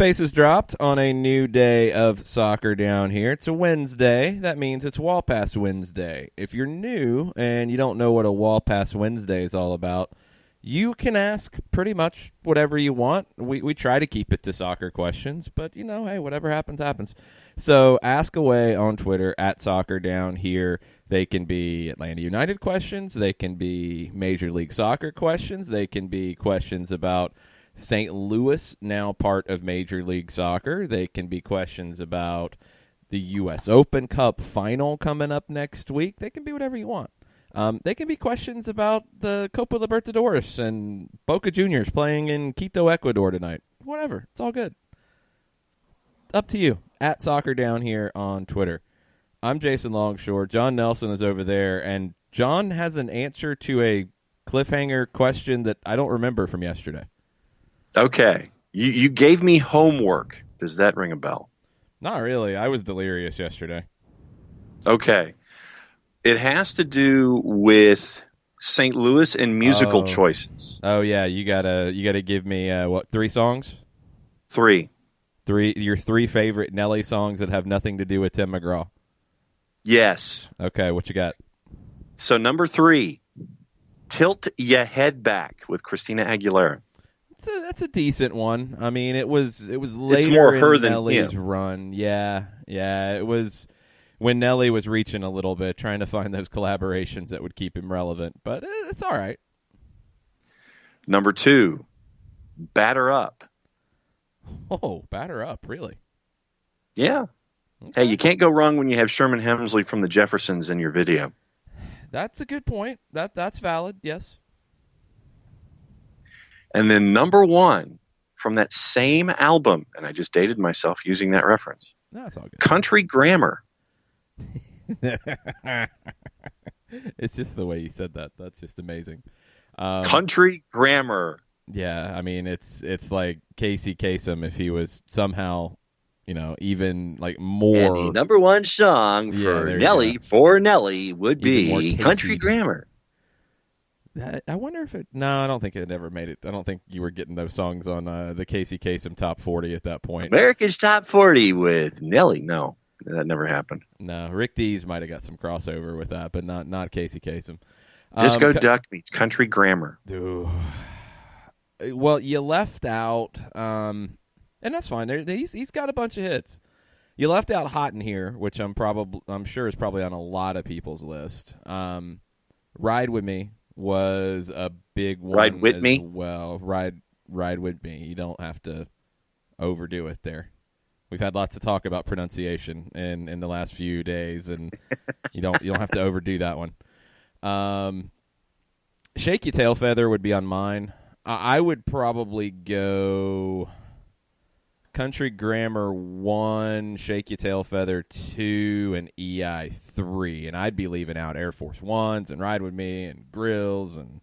Space is dropped on a new day of soccer down here. It's a Wednesday. That means it's Wall Pass Wednesday. If you're new and you don't know what a Wall Pass Wednesday is all about, you can ask pretty much whatever you want. We try to keep it to soccer questions, but, hey, whatever happens, happens. So ask away on Twitter at Soccer Down Here. They can be Atlanta United questions. They can be Major League Soccer questions. They can be questions about St. Louis, now part of Major League Soccer. They can be questions about the U.S. Open Cup final coming up next week. They can be whatever you want. They can be questions about the Copa Libertadores and Boca Juniors playing in Quito, Ecuador tonight. Whatever. It's all good. Up to you. At Soccer Down Here on Twitter. I'm Jason Longshore. John Nelson is over there, and John has an answer to a cliffhanger question that I don't remember from yesterday. Okay. You gave me homework. Does that ring a bell? Not really. I was delirious yesterday. Okay. It has to do with St. Louis and musical choices. Oh yeah, you gotta give me 3 songs? 3. Your 3 favorite Nelly songs that have nothing to do with Tim McGraw. Yes. Okay, what you got? So number 3, Tilt Ya Head Back with Christina Aguilera. That's a decent one. I mean, it was later it's more her in than Nelly's him. run. Yeah, it was when Nelly was reaching a little bit, trying to find those collaborations that would keep him relevant. But it's all right. Number 2, Batter Up. Oh, Batter Up, really? Yeah. Okay. Hey, you can't go wrong when you have Sherman Hemsley from the Jeffersons in your video. That's a good point. That's valid, yes. And then number 1 from that same album, and I just dated myself using that reference. No, that's all good. Country Grammar. It's just the way you said that. That's just amazing. Country Grammar. Yeah, I mean, it's like Casey Kasem if he was somehow, even like more. And the number 1 song for Nelly would be Country Grammar. I wonder if it. No, I don't think it ever made it. I don't think you were getting those songs on the Casey Kasem Top 40 at that point. America's Top 40 with Nelly. No, that never happened. No, Rick Dees might have got some crossover with that, but not Casey Kasem. Disco Duck meets Country Grammar. Dude. Well, you left out, and that's fine. He's got a bunch of hits. You left out "Hot in Here," which I'm sure is probably on a lot of people's list. "Ride with Me" was a big one. Ride with me? Well, ride with me. You don't have to overdo it there. We've had lots of talk about pronunciation in the last few days, and you don't have to overdo that one. "Shake Your Tail Feather" would be on mine. I would probably go Country Grammar 1, Shake Your Tail Feather 2, and EI 3. And I'd be leaving out Air Force Ones and Ride With Me and Grills and,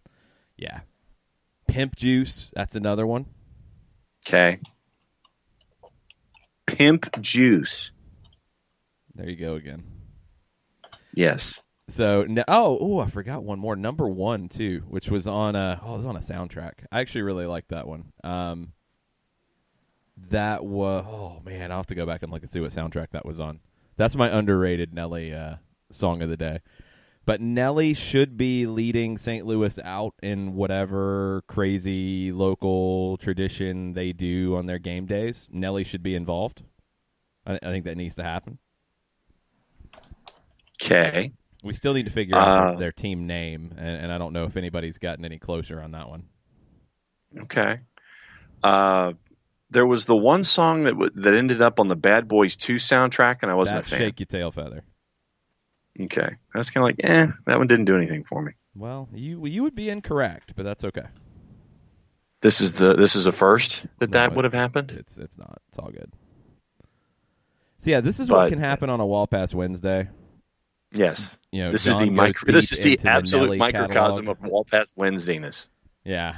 yeah. Pimp Juice, that's another one. Okay. Pimp Juice. There you go again. Yes. So, I forgot one more. Number 1, too, which was on a soundtrack. I actually really liked that one. That was, man, I'll have to go back and look and see what soundtrack that was on. That's my underrated Nelly song of the day. But Nelly should be leading St. Louis out in whatever crazy local tradition they do on their game days. Nelly should be involved. I think that needs to happen. Okay. We still need to figure out their team name, and I don't know if anybody's gotten any closer on that one. Okay. There was the one song that ended up on the Bad Boys 2 soundtrack, and I wasn't a fan. Shake Your Tail Feather. Okay. I was kind of like, that one didn't do anything for me. Well, you would be incorrect, but that's okay. This is a first that would have happened? It's not. It's all good. So, yeah, this is what can happen on a Wall Pass Wednesday. This is this is the absolute microcosm of Wall Pass Wednesdayness. Yeah.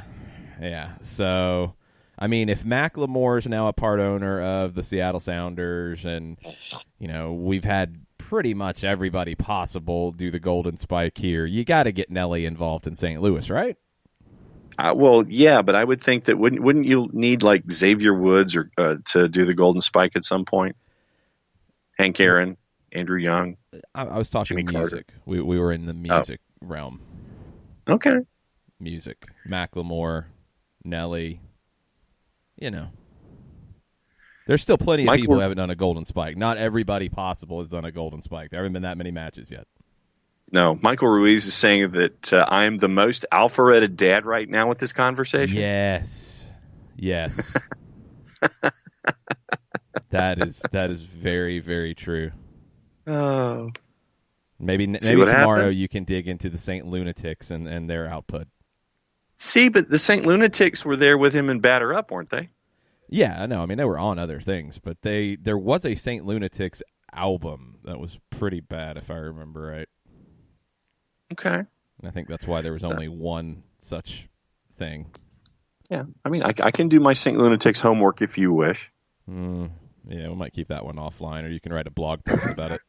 So, I mean, if Macklemore is now a part owner of the Seattle Sounders, and we've had pretty much everybody possible do the Golden Spike here, you got to get Nelly involved in St. Louis, right? Well, yeah, but I would think that wouldn't you need like Xavier Woods or to do the Golden Spike at some point? Hank Aaron, Andrew Young, I was talking Jimmy Carter. music. We were in the Oh, music realm. okay. Music. Macklemore, Nelly. You know. There's still plenty of people who haven't done a Golden Spike. Not everybody possible has done a Golden Spike. There haven't been that many matches yet. No, Michael Ruiz is saying that I am the most alpha-rated dad right now with this conversation. Yes. That is very, very true. Oh. Maybe what tomorrow happened? you can dig into the St. Lunatics and their output. See, but the St. Lunatics were there with him in Batter Up, weren't they? Yeah, I know. I mean, they were on other things, but there was a St. Lunatics album that was pretty bad, if I remember right. Okay. And I think that's why there was only one such thing. Yeah, I mean, I can do my St. Lunatics homework if you wish. Yeah, we might keep that one offline, or you can write a blog post about it.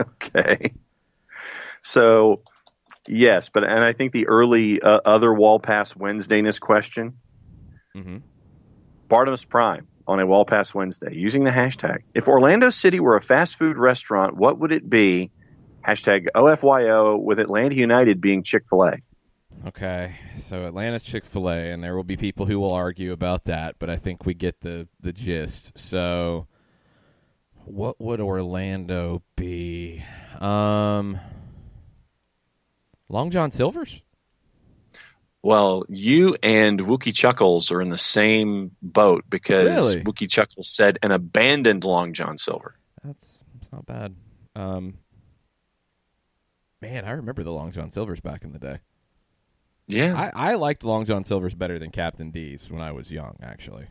Okay. So, yes, and I think the early other Wall Pass Wednesdayness question, Barnum's Prime on a Wall Pass Wednesday, using the hashtag, if Orlando City were a fast food restaurant, what would it be? Hashtag OFYO, with Atlanta United being Chick-fil-A. Okay, so Atlanta's Chick-fil-A, and there will be people who will argue about that, but I think we get the gist. So, what would Orlando be? Long John Silver's? Well, you and Wookie Chuckles are in the same boat because Really? Wookie Chuckles said an abandoned Long John Silver. That's not bad. Man, I remember the Long John Silver's back in the day. Yeah. I liked Long John Silver's better than Captain D's when I was young, actually.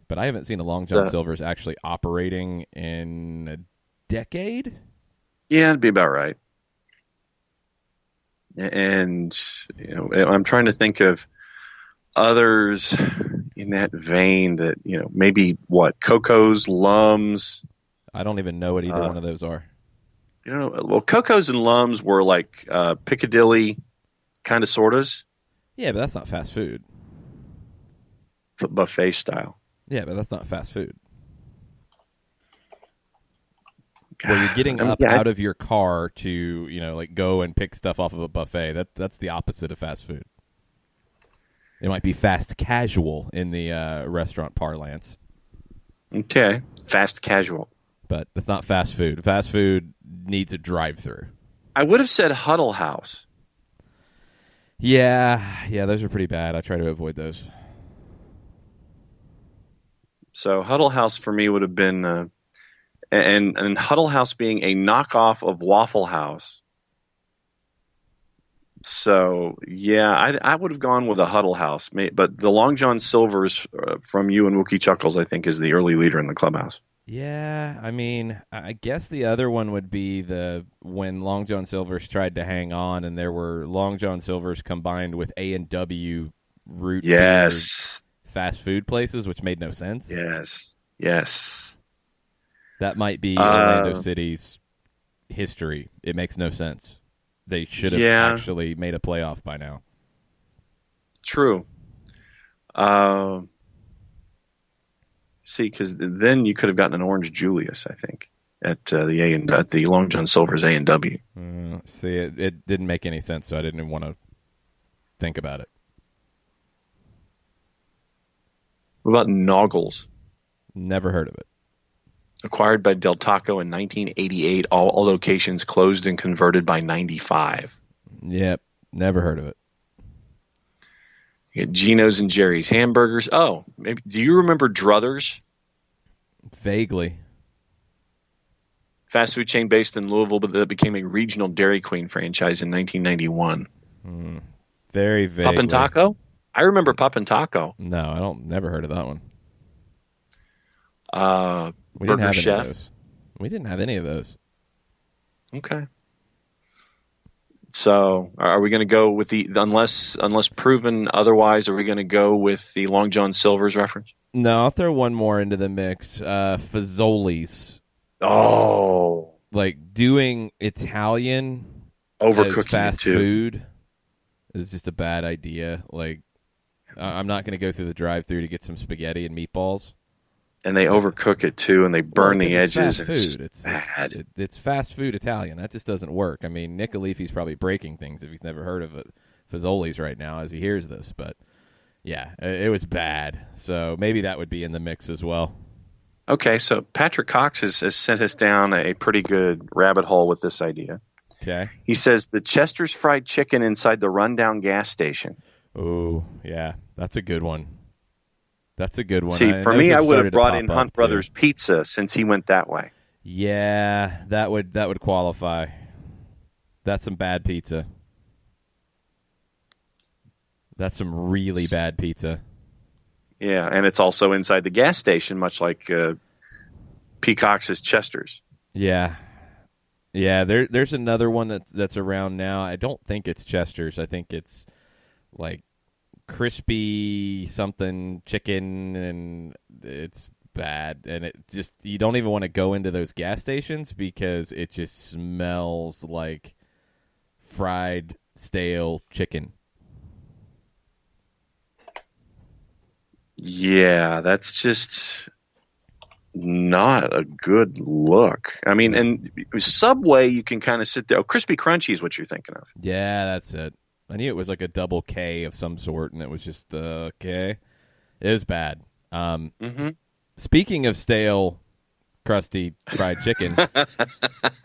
But I haven't seen a Long John Silver's actually operating in a decade. Yeah, it'd be about right. And, I'm trying to think of others in that vein that, maybe Coco's, Lums. I don't even know what either one of those are. Well, Coco's and Lums were like Piccadilly kind of sortas. Yeah, but that's not fast food. Buffet style. Yeah, but that's not fast food. Where you're getting up out of your car to, go and pick stuff off of a buffet. That's the opposite of fast food. It might be fast casual in the restaurant parlance. Okay, fast casual. But that's not fast food. Fast food needs a drive-through. I would have said Huddle House. Yeah, those are pretty bad. I try to avoid those. So Huddle House for me would have been, and Huddle House being a knockoff of Waffle House. So yeah, I would have gone with a Huddle House, but the Long John Silver's from you and Wookie Chuckles, I think, is the early leader in the clubhouse. Yeah, I mean, I guess the other one would be when Long John Silver's tried to hang on, and there were Long John Silver's combined with A&W root beer fast food places, which made no sense. Yes. That might be Orlando City's history. It makes no sense. They should have actually made a playoff by now. True. See, because then you could have gotten an Orange Julius, I think, at the Long John Silver's A&W. See, it didn't make any sense, so I didn't even want to think about it. What about Noggles? Never heard of it. Acquired by Del Taco in 1988. All locations closed and converted by 95. Yep, never heard of it. You get Geno's and Jerry's Hamburgers. Oh, maybe. Do you remember Druthers? Vaguely. Fast food chain based in Louisville, but that became a regional Dairy Queen franchise in 1991. Very vaguely. Pup and Taco? I remember Pup and Taco. No, I don't. Never heard of that one. We Burger didn't have Chef. Any of those. We didn't have any of those. Okay. So, are we going to go with the unless proven otherwise? Are we going to go with the Long John Silver's reference? No, I'll throw one more into the mix. Fazoli's. Oh, like doing Italian overcooking as fast it too. food is just a bad idea. Like, I'm not going to go through the drive-thru to get some spaghetti and meatballs. And they overcook it too, and they burn the edges. Fast food. It's fast food Italian. That just doesn't work. I mean, Nick Alifi's probably breaking things if he's never heard of it. Fazoli's right now as he hears this, but yeah, it was bad. So maybe that would be in the mix as well. Okay, so Patrick Cox has sent us down a pretty good rabbit hole with this idea. Okay. He says the Chester's Fried Chicken inside the rundown gas station. Oh, yeah, that's a good one. That's a good one. See, for me, I would have brought in Hunt Brothers Pizza since he went that way. Yeah, that would qualify. That's some bad pizza. That's some really bad pizza. Yeah, and it's also inside the gas station, much like Peacock's Chester's. Yeah. Yeah, there's another one that's around now. I don't think it's Chester's. I think it's like crispy something chicken, and it's bad. And it just, you don't even want to go into those gas stations because it just smells like fried, stale chicken. Yeah, that's just not a good look. I mean, and Subway, you can kind of sit there. Oh, Crispy Crunchy is what you're thinking of. Yeah, that's it. I knew it was like a double K of some sort, and it was just okay. It was bad. Speaking of stale, crusty fried chicken,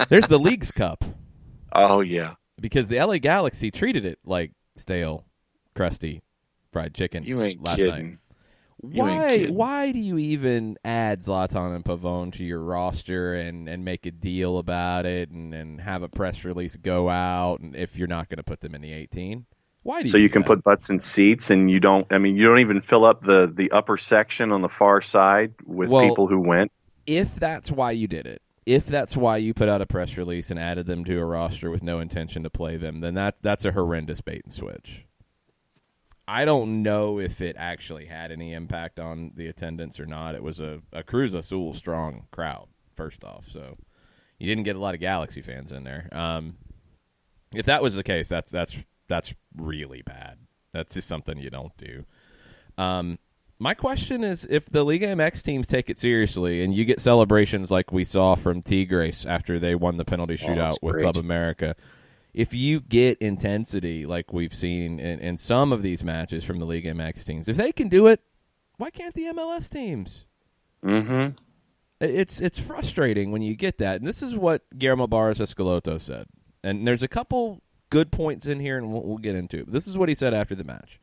there's the Leagues Cup. Oh, yeah. Because the LA Galaxy treated it like stale, crusty fried chicken You ain't last kidding. night. Why do you even add Zlatan and Pavone to your roster and make a deal about it and have a press release go out, and if you're not going to put them in the 18? Why do you So you do can that? put butts in seats, and you don't even fill up the upper section on the far side with people who went? If that's why you did it, if that's why you put out a press release and added them to a roster with no intention to play them, then that's a horrendous bait and switch. I don't know if it actually had any impact on the attendance or not. It was a Cruz Azul strong crowd, first off, so you didn't get a lot of Galaxy fans in there. If that was the case, that's really bad. That's just something you don't do. My question is, if the Liga MX teams take it seriously and you get celebrations like we saw from Tigres after they won the penalty shootout with Club America, if you get intensity like we've seen in some of these matches from the Liga MX teams, if they can do it, why can't the MLS teams? Mm-hmm. It's frustrating when you get that. And this is what Guillermo Barros Escaloto said. And there's a couple good points in here, and we'll get into it. But this is what he said after the match.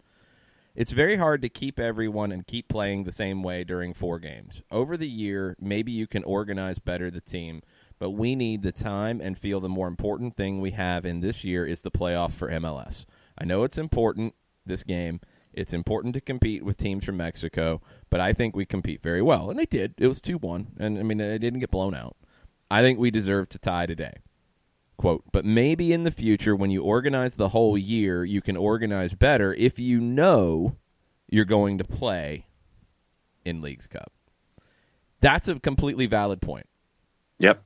It's very hard to keep everyone and keep playing the same way during 4 games. Over the year, maybe you can organize better the team, but we need the time and feel the more important thing we have in this year is the playoff for MLS. I know it's important, this game. It's important to compete with teams from Mexico, but I think we compete very well. And they did. It was 2-1, and, I mean, it didn't get blown out. I think we deserve to tie today. Quote, but maybe in the future when you organize the whole year, you can organize better if you know you're going to play in Leagues Cup. That's a completely valid point. Yep.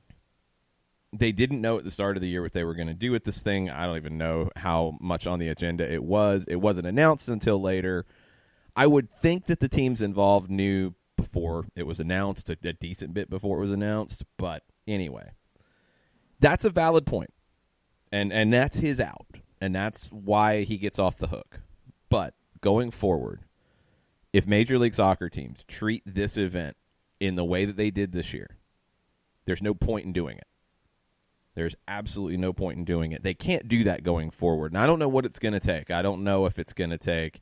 They didn't know at the start of the year what they were going to do with this thing. I don't even know how much on the agenda it was. It wasn't announced until later. I would think that the teams involved knew before it was announced, a decent bit before it was announced. But anyway, that's a valid point. And that's his out. And that's why he gets off the hook. But going forward, if Major League Soccer teams treat this event in the way that they did this year, there's no point in doing it. There's absolutely no point in doing it. They can't do that going forward. And I don't know what it's going to take. I don't know if it's going to take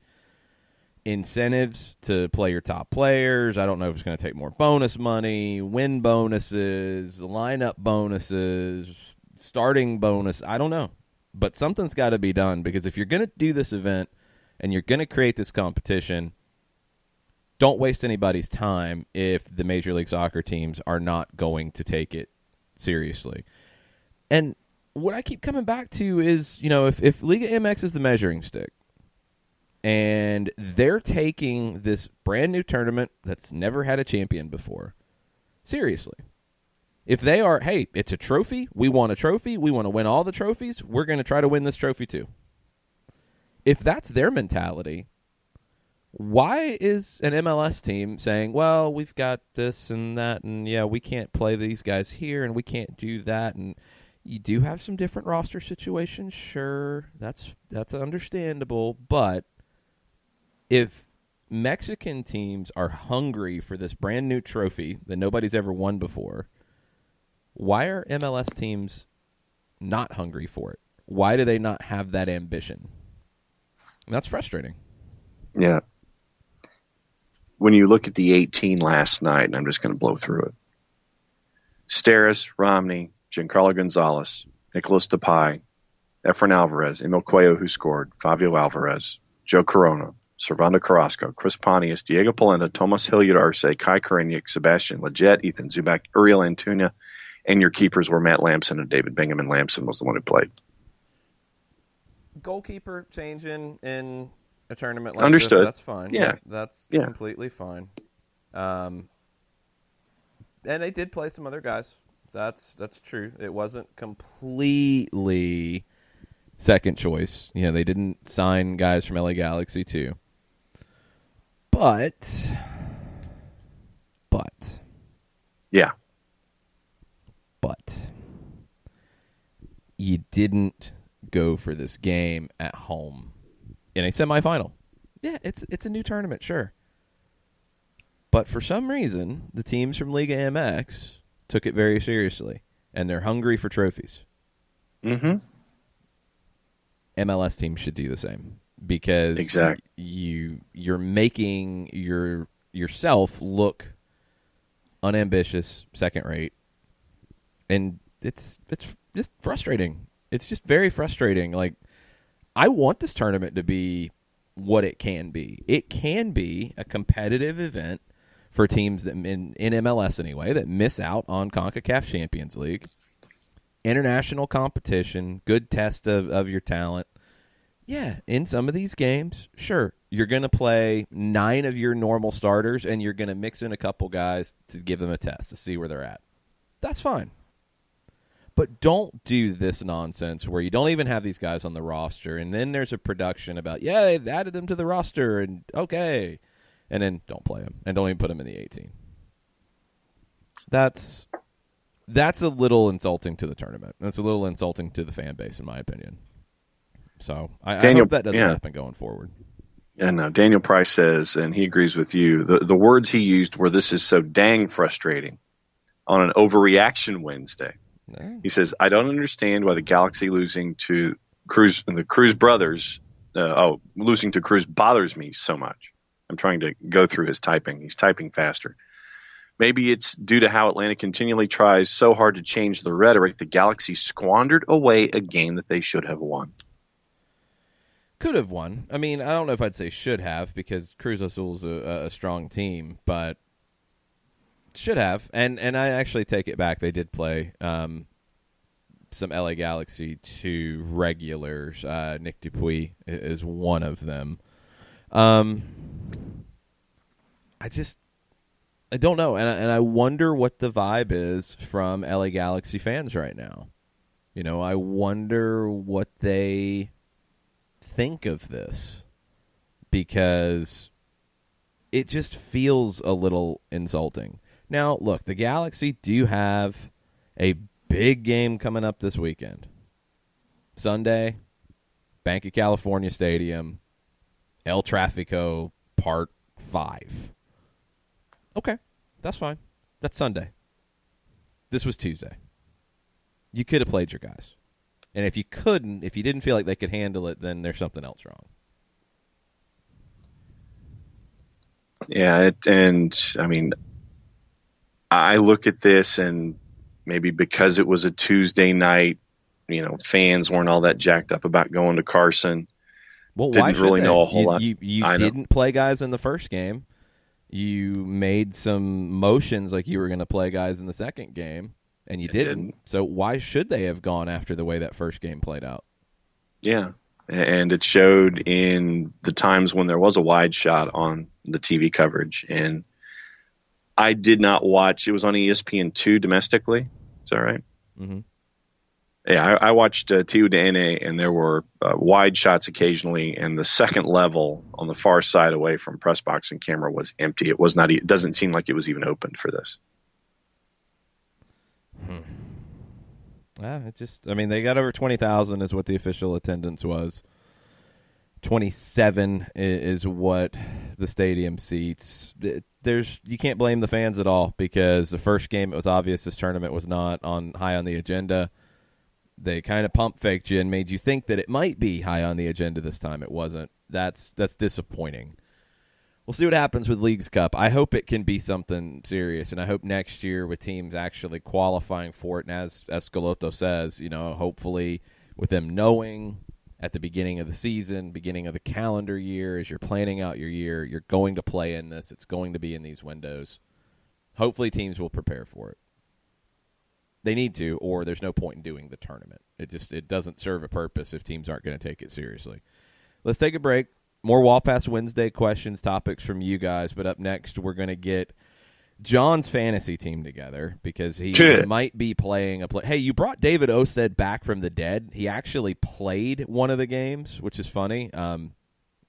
incentives to play your top players. I don't know if it's going to take more bonus money, win bonuses, lineup bonuses, starting bonus. I don't know. But something's got to be done, because if you're going to do this event and you're going to create this competition, don't waste anybody's time if the Major League Soccer teams are not going to take it seriously. And what I keep coming back to is, you know, if Liga MX is the measuring stick and they're taking this brand new tournament that's never had a champion before seriously, if they are, hey, it's a trophy, we want a trophy, we want to win all the trophies, we're going to try to win this trophy too. if that's their mentality, why is an MLS team saying, well, we've got this and that, and yeah, we can't play these guys here, and we can't do that, and you do have some different roster situations, sure, that's understandable, but if Mexican teams are hungry for this brand new trophy that nobody's ever won before, why are MLS teams not hungry for it? Why do they not have that ambition? And that's frustrating. Yeah. When you look at the 18 last night, and I'm just going to blow through it. Steres, Romney, Giancarlo Gonzalez, Nicolas Depay, Efrain Alvarez, Emil Cuello, who scored, Fabio Alvarez, Joe Corona, Servando Carrasco, Chris Pontius, Diego Polenta, Tomas Hilliard Arce, Kai Koreniuk, Sebastian Lletget, Ethan Zubak, Uriel Antuna, and your keepers were Matt Lamson and David Bingham, and Lamson was the one who played. Goalkeeper changing in a tournament like Understood. this, that's fine. Yeah. That's Yeah. completely fine. And they did play some other guys. That's true. It wasn't completely second choice. They didn't sign guys from LA Galaxy too. But Yeah. But you didn't go for this game at home in a semifinal. Yeah, it's a new tournament, sure. But for some reason, the teams from Liga MX took it very seriously, and they're hungry for trophies. Mm-hmm. MLS teams should do the same because you're making yourself look unambitious, second rate, and it's just frustrating. It's just very frustrating. Like, I want this tournament to be what it can be. It can be a competitive event for teams that in MLS anyway that miss out on CONCACAF Champions League. International competition, good test of your talent. Yeah, in some of these games, sure, you're going to play 9 of your normal starters and you're going to mix in a couple guys to give them a test to see where they're at. That's fine. But don't do this nonsense where you don't even have these guys on the roster, and then there's a production about, yeah, they've added them to the roster, and okay, and then don't play them, and don't even put them in the 18. That's a little insulting to the tournament. That's a little insulting to the fan base, in my opinion. So I hope that doesn't happen going forward. And Daniel Price says, and he agrees with you, the words he used were, this is so dang frustrating on an overreaction Wednesday. He says, I don't understand why the Galaxy losing to Cruz and the Cruz brothers, losing to Cruz bothers me so much. I'm trying to go through his typing. He's typing faster. Maybe it's due to how Atlanta continually tries so hard to change the rhetoric. The Galaxy squandered away a game that they should have won. Could have won. I mean, I don't know if I'd say should have because Cruz Azul's a strong team, but should have. And I actually take it back. They did play some LA Galaxy 2 regulars. Nick Dupuis is one of them. I don't know. And I wonder what the vibe is from LA Galaxy fans right now. I wonder what they think of this because it just feels a little insulting. Now, look, the Galaxy do have a big game coming up this weekend. Sunday, Bank of California Stadium, El Tráfico Part 5. Okay, that's fine. That's Sunday. This was Tuesday. You could have played your guys. And if you didn't feel like they could handle it, then there's something else wrong. Yeah, I look at this, and maybe because it was a Tuesday night, fans weren't all that jacked up about going to Carson. Well, didn't really know a whole lot. You didn't play guys in the first game. You made some motions like you were going to play guys in the second game, and you didn't. So why should they have gone after the way that first game played out? Yeah, and it showed in the times when there was a wide shot on the TV coverage, and I did not watch. It was on ESPN2 domestically. Is that right? Mm-hmm. Yeah, I watched TUDN, and there were wide shots occasionally, and the second level on the far side away from press box and camera was empty. It was not. It doesn't seem like it was even opened for this. Yeah, they got over 20,000 is what the official attendance was. 27 is what the stadium seats. You can't blame the fans at all, because the first game it was obvious this tournament was not high on the agenda. They kind of pump faked you and made you think that it might be high on the agenda this time. It wasn't. That's disappointing. We'll see what happens with Leagues Cup. I hope it can be something serious, and I hope next year with teams actually qualifying for it, and as Scalotto says, hopefully with them knowing at the beginning of the season, beginning of the calendar year, as you're planning out your year, you're going to play in this. It's going to be in these windows. Hopefully teams will prepare for it. They need to, or there's no point in doing the tournament. It doesn't serve a purpose if teams aren't going to take it seriously. Let's take a break. More Wall Pass Wednesday questions, topics from you guys. But up next, we're going to get John's fantasy team together, because he might be playing a play. Hey, you brought David Osted back from the dead. He actually played one of the games, which is funny.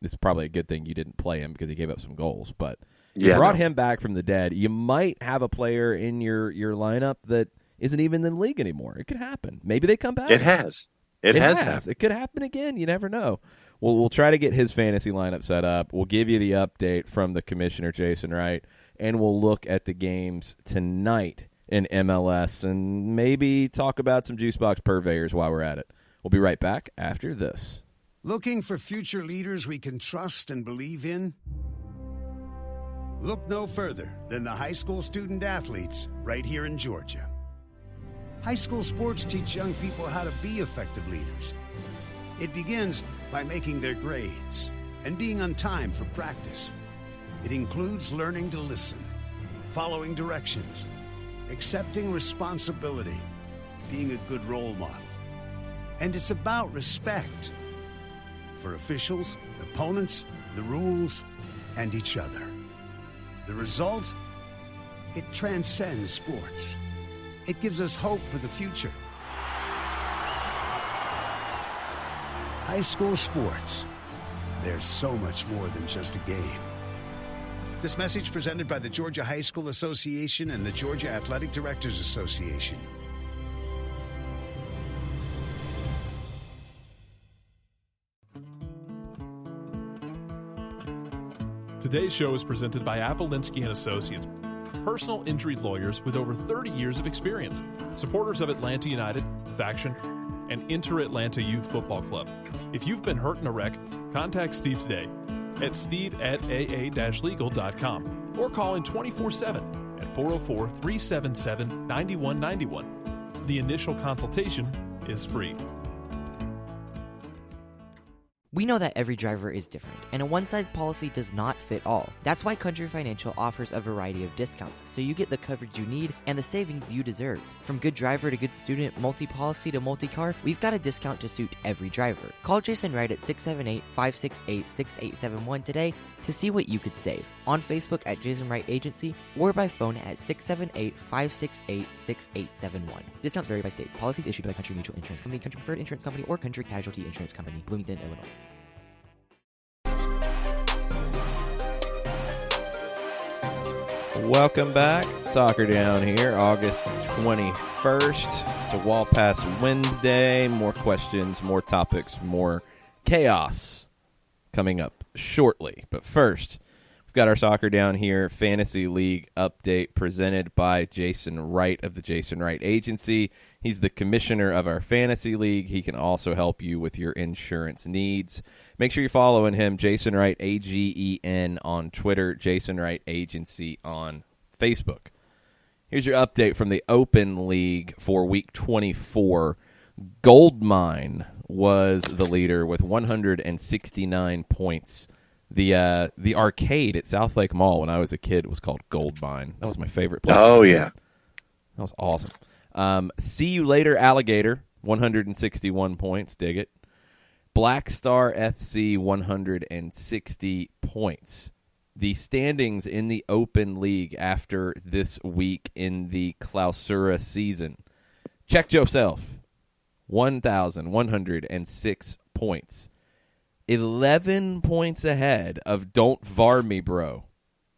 It's probably a good thing you didn't play him, because he gave up some goals. But you brought him back from the dead. You might have a player in your lineup that isn't even in the league anymore. It could happen. Maybe they come back. It has. It has happened. It could happen again. You never know. We'll try to get his fantasy lineup set up. We'll give you the update from the commissioner, Jason Wright, and we'll look at the games tonight in MLS and maybe talk about some Juicebox purveyors while we're at it. We'll be right back after this. Looking for future leaders we can trust and believe in? Look no further than the high school student athletes right here in Georgia. High school sports teach young people how to be effective leaders. It begins by making their grades and being on time for practice. It includes learning to listen, following directions, accepting responsibility, being a good role model. And it's about respect for officials, opponents, the rules, and each other. The result? It transcends sports. It gives us hope for the future. High school sports. There's so much more than just a game. This message presented by the Georgia High School Association and the Georgia Athletic Directors Association. Today's show is presented by Appolinsky & Associates, personal injury lawyers with over 30 years of experience, supporters of Atlanta United, Faction, and Inter-Atlanta Youth Football Club. If you've been hurt in a wreck, contact Steve today at steve@aa-legal.com or call in 24/7 at 404-377-9191. The initial consultation is free. We know that every driver is different, and a one-size policy does not fit all. That's why Country Financial offers a variety of discounts, so you get the coverage you need and the savings you deserve. From good driver to good student, multi-policy to multi-car, we've got a discount to suit every driver. Call Jason Wright at 678-568-6871 today to see what you could save. On Facebook at Jason Wright Agency or by phone at 678-568-6871. Discounts vary by state. Policies issued by Country Mutual Insurance Company, Country Preferred Insurance Company, or Country Casualty Insurance Company, Bloomington, Illinois. Welcome back. Soccer Down here, August 21st. It's a Wall Pass Wednesday. More questions, more topics, more chaos coming up shortly. But first, we've got our Soccer Down here Fantasy League update presented by Jason Wright of the Jason Wright Agency. He's the commissioner of our Fantasy League. He can also help you with your insurance needs. Make sure you're following him, Jason Wright, AGEN on Twitter, Jason Wright Agency on Facebook. Here's your update from the Open League for Week 24. Goldmine was the leader with 169 points. The arcade at South Lake Mall when I was a kid was called Goldmine. That was my favorite place. Oh, yeah. That was awesome. See You Later, Alligator, 161 points. Dig it. Black Star FC, 160 points. The standings in the Open League after this week in the Clausura season. Check yourself. 1,106 points. 11 points ahead of Don't Var Me Bro,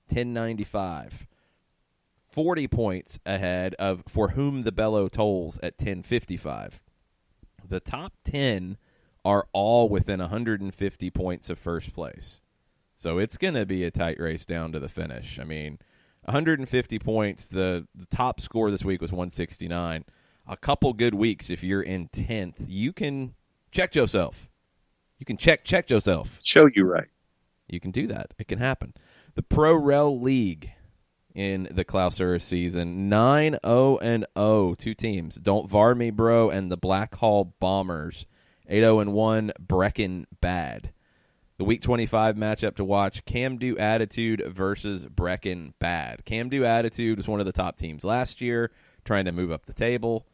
1095. 40 points ahead of For Whom the Bellow Tolls at 1055. The top 10 are all within 150 points of first place. So it's going to be a tight race down to the finish. I mean, 150 points, the top score this week was 169. A couple good weeks, if you're in 10th, you can check yourself. You can check yourself. Show you right. You can do that. It can happen. The Pro Rel League in the Clausura season, 9-0-0, two teams. Don't Var Me Bro and the Black Hall Bombers, 8-0-1, Brecken Bad. The Week 25 matchup to watch, Camdo Attitude versus Brecken Bad. Camdo Attitude was one of the top teams last year, trying to move up the table.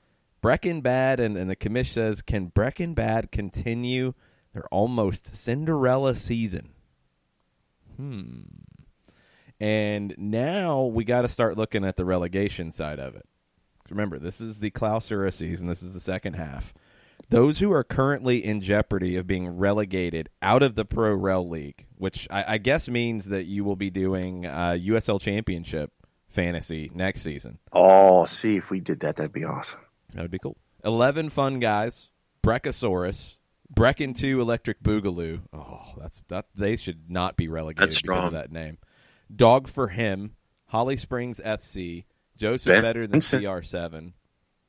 Brecken Bad, and the commish says, can Brecken Bad continue their almost Cinderella season? And now we got to start looking at the relegation side of it. Remember, this is the Clausura season. This is the second half. Those who are currently in jeopardy of being relegated out of the Pro Rel League, which I guess means that you will be doing USL Championship fantasy next season. Oh, see, if we did that, that'd be awesome. That would be cool. 11 fun guys, Breckosaurus, Brecken 2 Electric Boogaloo. Oh, that they should not be relegated That's strong. because of that name. Dog for Him, Holly Springs FC, Joseph Better Than CR7,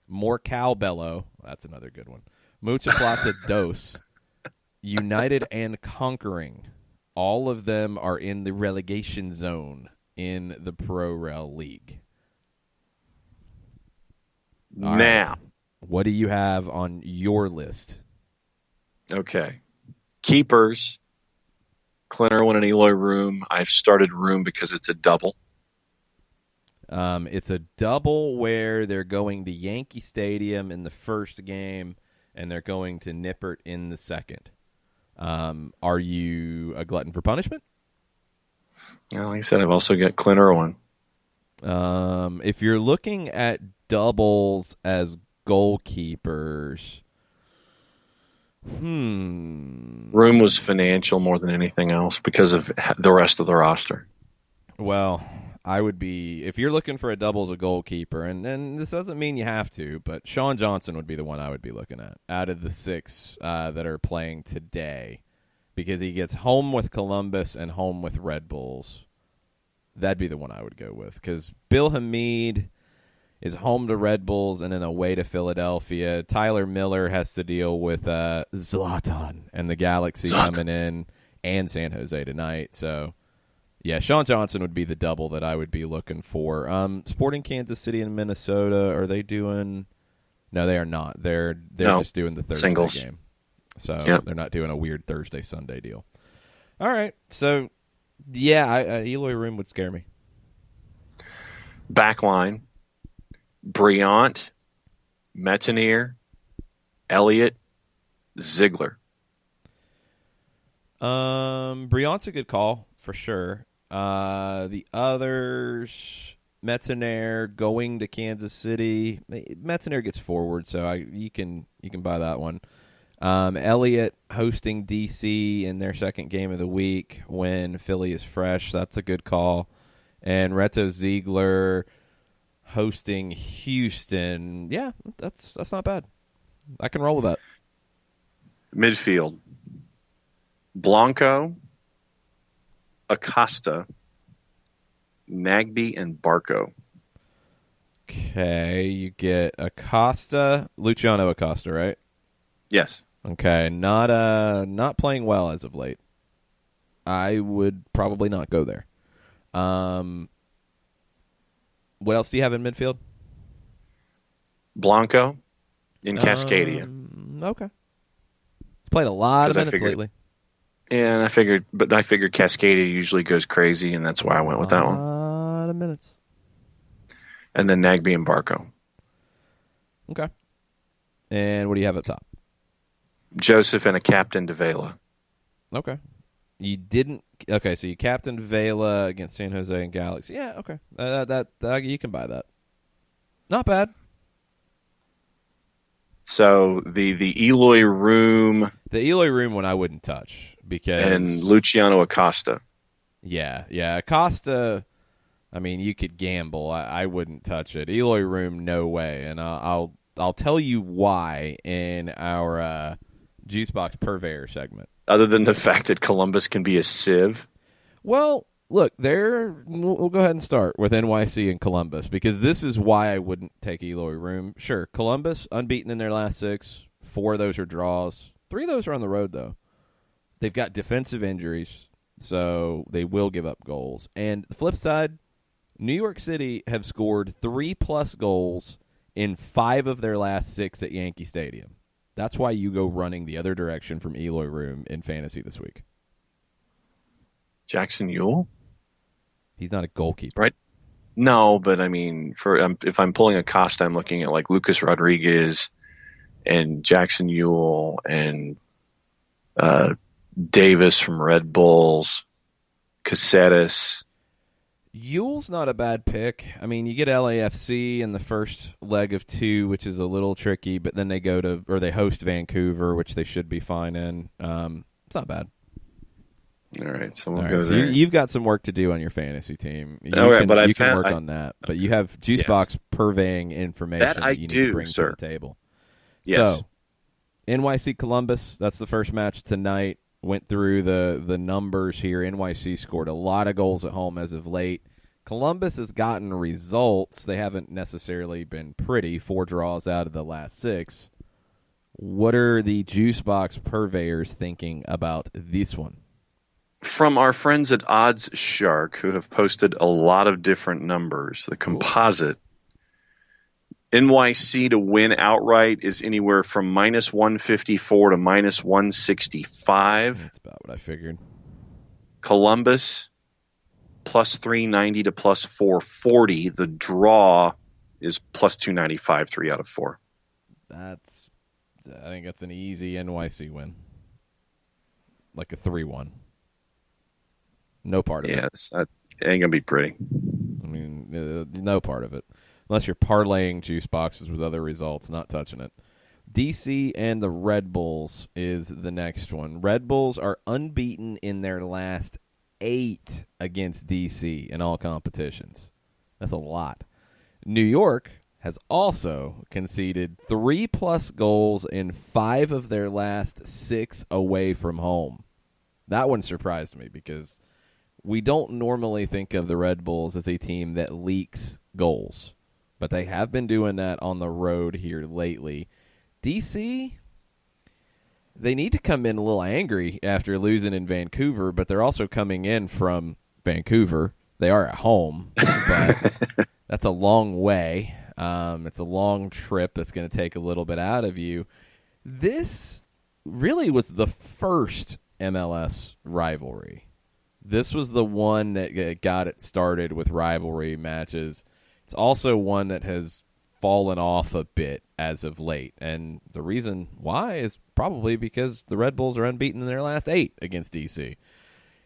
More Cowbello, that's another good one, Mucha Plata Dos, United and Conquering. All of them are in the relegation zone in the Pro Rel League. All now, right. What do you have on your list? Okay. Keepers, Clint Irwin and Eloy Room. I've started Room because it's a double. It's a double where they're going to Yankee Stadium in the first game, and they're going to Nippert in the second. Are you a glutton for punishment? Well, like I said, I've also got Clint Irwin. If you're looking at doubles as goalkeepers, Room was financial more than anything else because of the rest of the roster. Well, I would be, if you're looking for a double as a goalkeeper, and this doesn't mean you have to, but Sean Johnson would be the one I would be looking at out of the six that are playing today, because he gets home with Columbus and home with Red Bulls. That'd be the one I would go with, because Bill Hamid is home to Red Bulls and then away to Philadelphia. Tyler Miller has to deal with Zlatan and the Galaxy coming in, and San Jose tonight. So, yeah, Sean Johnson would be the double that I would be looking for. Sporting Kansas City and Minnesota, are they doing? No, they are not. They're just doing the Thursday singles game. So They're not doing a weird Thursday-Sunday deal. All right. So, yeah, Eloy Room would scare me. Backline, Briant, Metanier, Elliott, Ziegler. Briant's a good call for sure. The others, Metanier going to Kansas City. Metanier gets forward, so you can buy that one. Elliott hosting DC in their second game of the week when Philly is fresh. That's a good call. And Reto Ziegler hosting Houston. Yeah, that's not bad. I can roll with that. Midfield, Blanco, Acosta, Nagby, and Barco. Okay, you get Acosta, Luciano Acosta, right? Yes. Okay, not playing well as of late. I would probably not go there. What else do you have in midfield? Blanco in Cascadia. Okay. He's played a lot of minutes lately. Yeah, and I figured Cascadia usually goes crazy, and that's why I went with that one. A lot of minutes. And then Nagby and Barco. Okay. And what do you have at top? Joseph and a captain de Vela. Okay. You didn't. Okay, so you captained Vela against San Jose and Galaxy. Yeah, okay. That you can buy that. Not bad. So the Eloy Room. The Eloy Room one I wouldn't touch because. And Luciano Acosta. Yeah. Acosta, I mean, you could gamble. I wouldn't touch it. Eloy Room, no way. And I'll tell you why in our Juicebox Purveyor segment. Other than the fact that Columbus can be a sieve? Well, look, we'll go ahead and start with NYC and Columbus because this is why I wouldn't take Eloy Room. Sure, Columbus, unbeaten in their last 6. 4 of those are draws. 3 of those are on the road, though. They've got defensive injuries, so they will give up goals. And the flip side, New York City have scored 3+ goals in 5 of their last 6 at Yankee Stadium. That's why you go running the other direction from Eloy Room in fantasy this week. Jackson Ewell? He's not a goalkeeper. Right. No, but I mean, if I'm pulling Acosta, I'm looking at like Lucas Rodriguez and Jackson Ewell and Davis from Red Bulls, Caceres. Ewell's not a bad pick. I mean, you get LAFC in the first leg of 2, which is a little tricky, but then they they host Vancouver, which they should be fine in. It's not bad. All right, so we'll go there. So you've got some work to do on your fantasy team. You can work on that, but you have Juicebox purveying information that you need to bring to the table. Yes. So, NYC Columbus, that's the first match tonight. Went through the numbers here. NYC scored a lot of goals at home as of late. Columbus has gotten results. They haven't necessarily been pretty. 4 draws out of the last 6. What are the Juicebox purveyors thinking about this one? From our friends at Odds Shark, who have posted a lot of different numbers, the composite, NYC to win outright is anywhere from -154 to -165. That's about what I figured. Columbus, +390 to +440. The draw is +295, 3 out of 4. I think that's an easy NYC win. Like a 3-1. No part of it. Yes, that ain't going to be pretty. I mean, no part of it. Unless you're parlaying juice boxes with other results, not touching it. DC and the Red Bulls is the next one. Red Bulls are unbeaten in their last 8 against DC in all competitions. That's a lot. New York has also conceded 3+ goals in 5 of their last 6 away from home. That one surprised me because we don't normally think of the Red Bulls as a team that leaks goals. But they have been doing that on the road here lately. DC, they need to come in a little angry after losing in Vancouver, but they're also coming in from Vancouver. They are at home, but that's a long way. It's a long trip that's going to take a little bit out of you. This really was the first MLS rivalry. This was the one that got it started with rivalry matches. It's also one that has fallen off a bit as of late. And the reason why is probably because the Red Bulls are unbeaten in their last 8 against DC.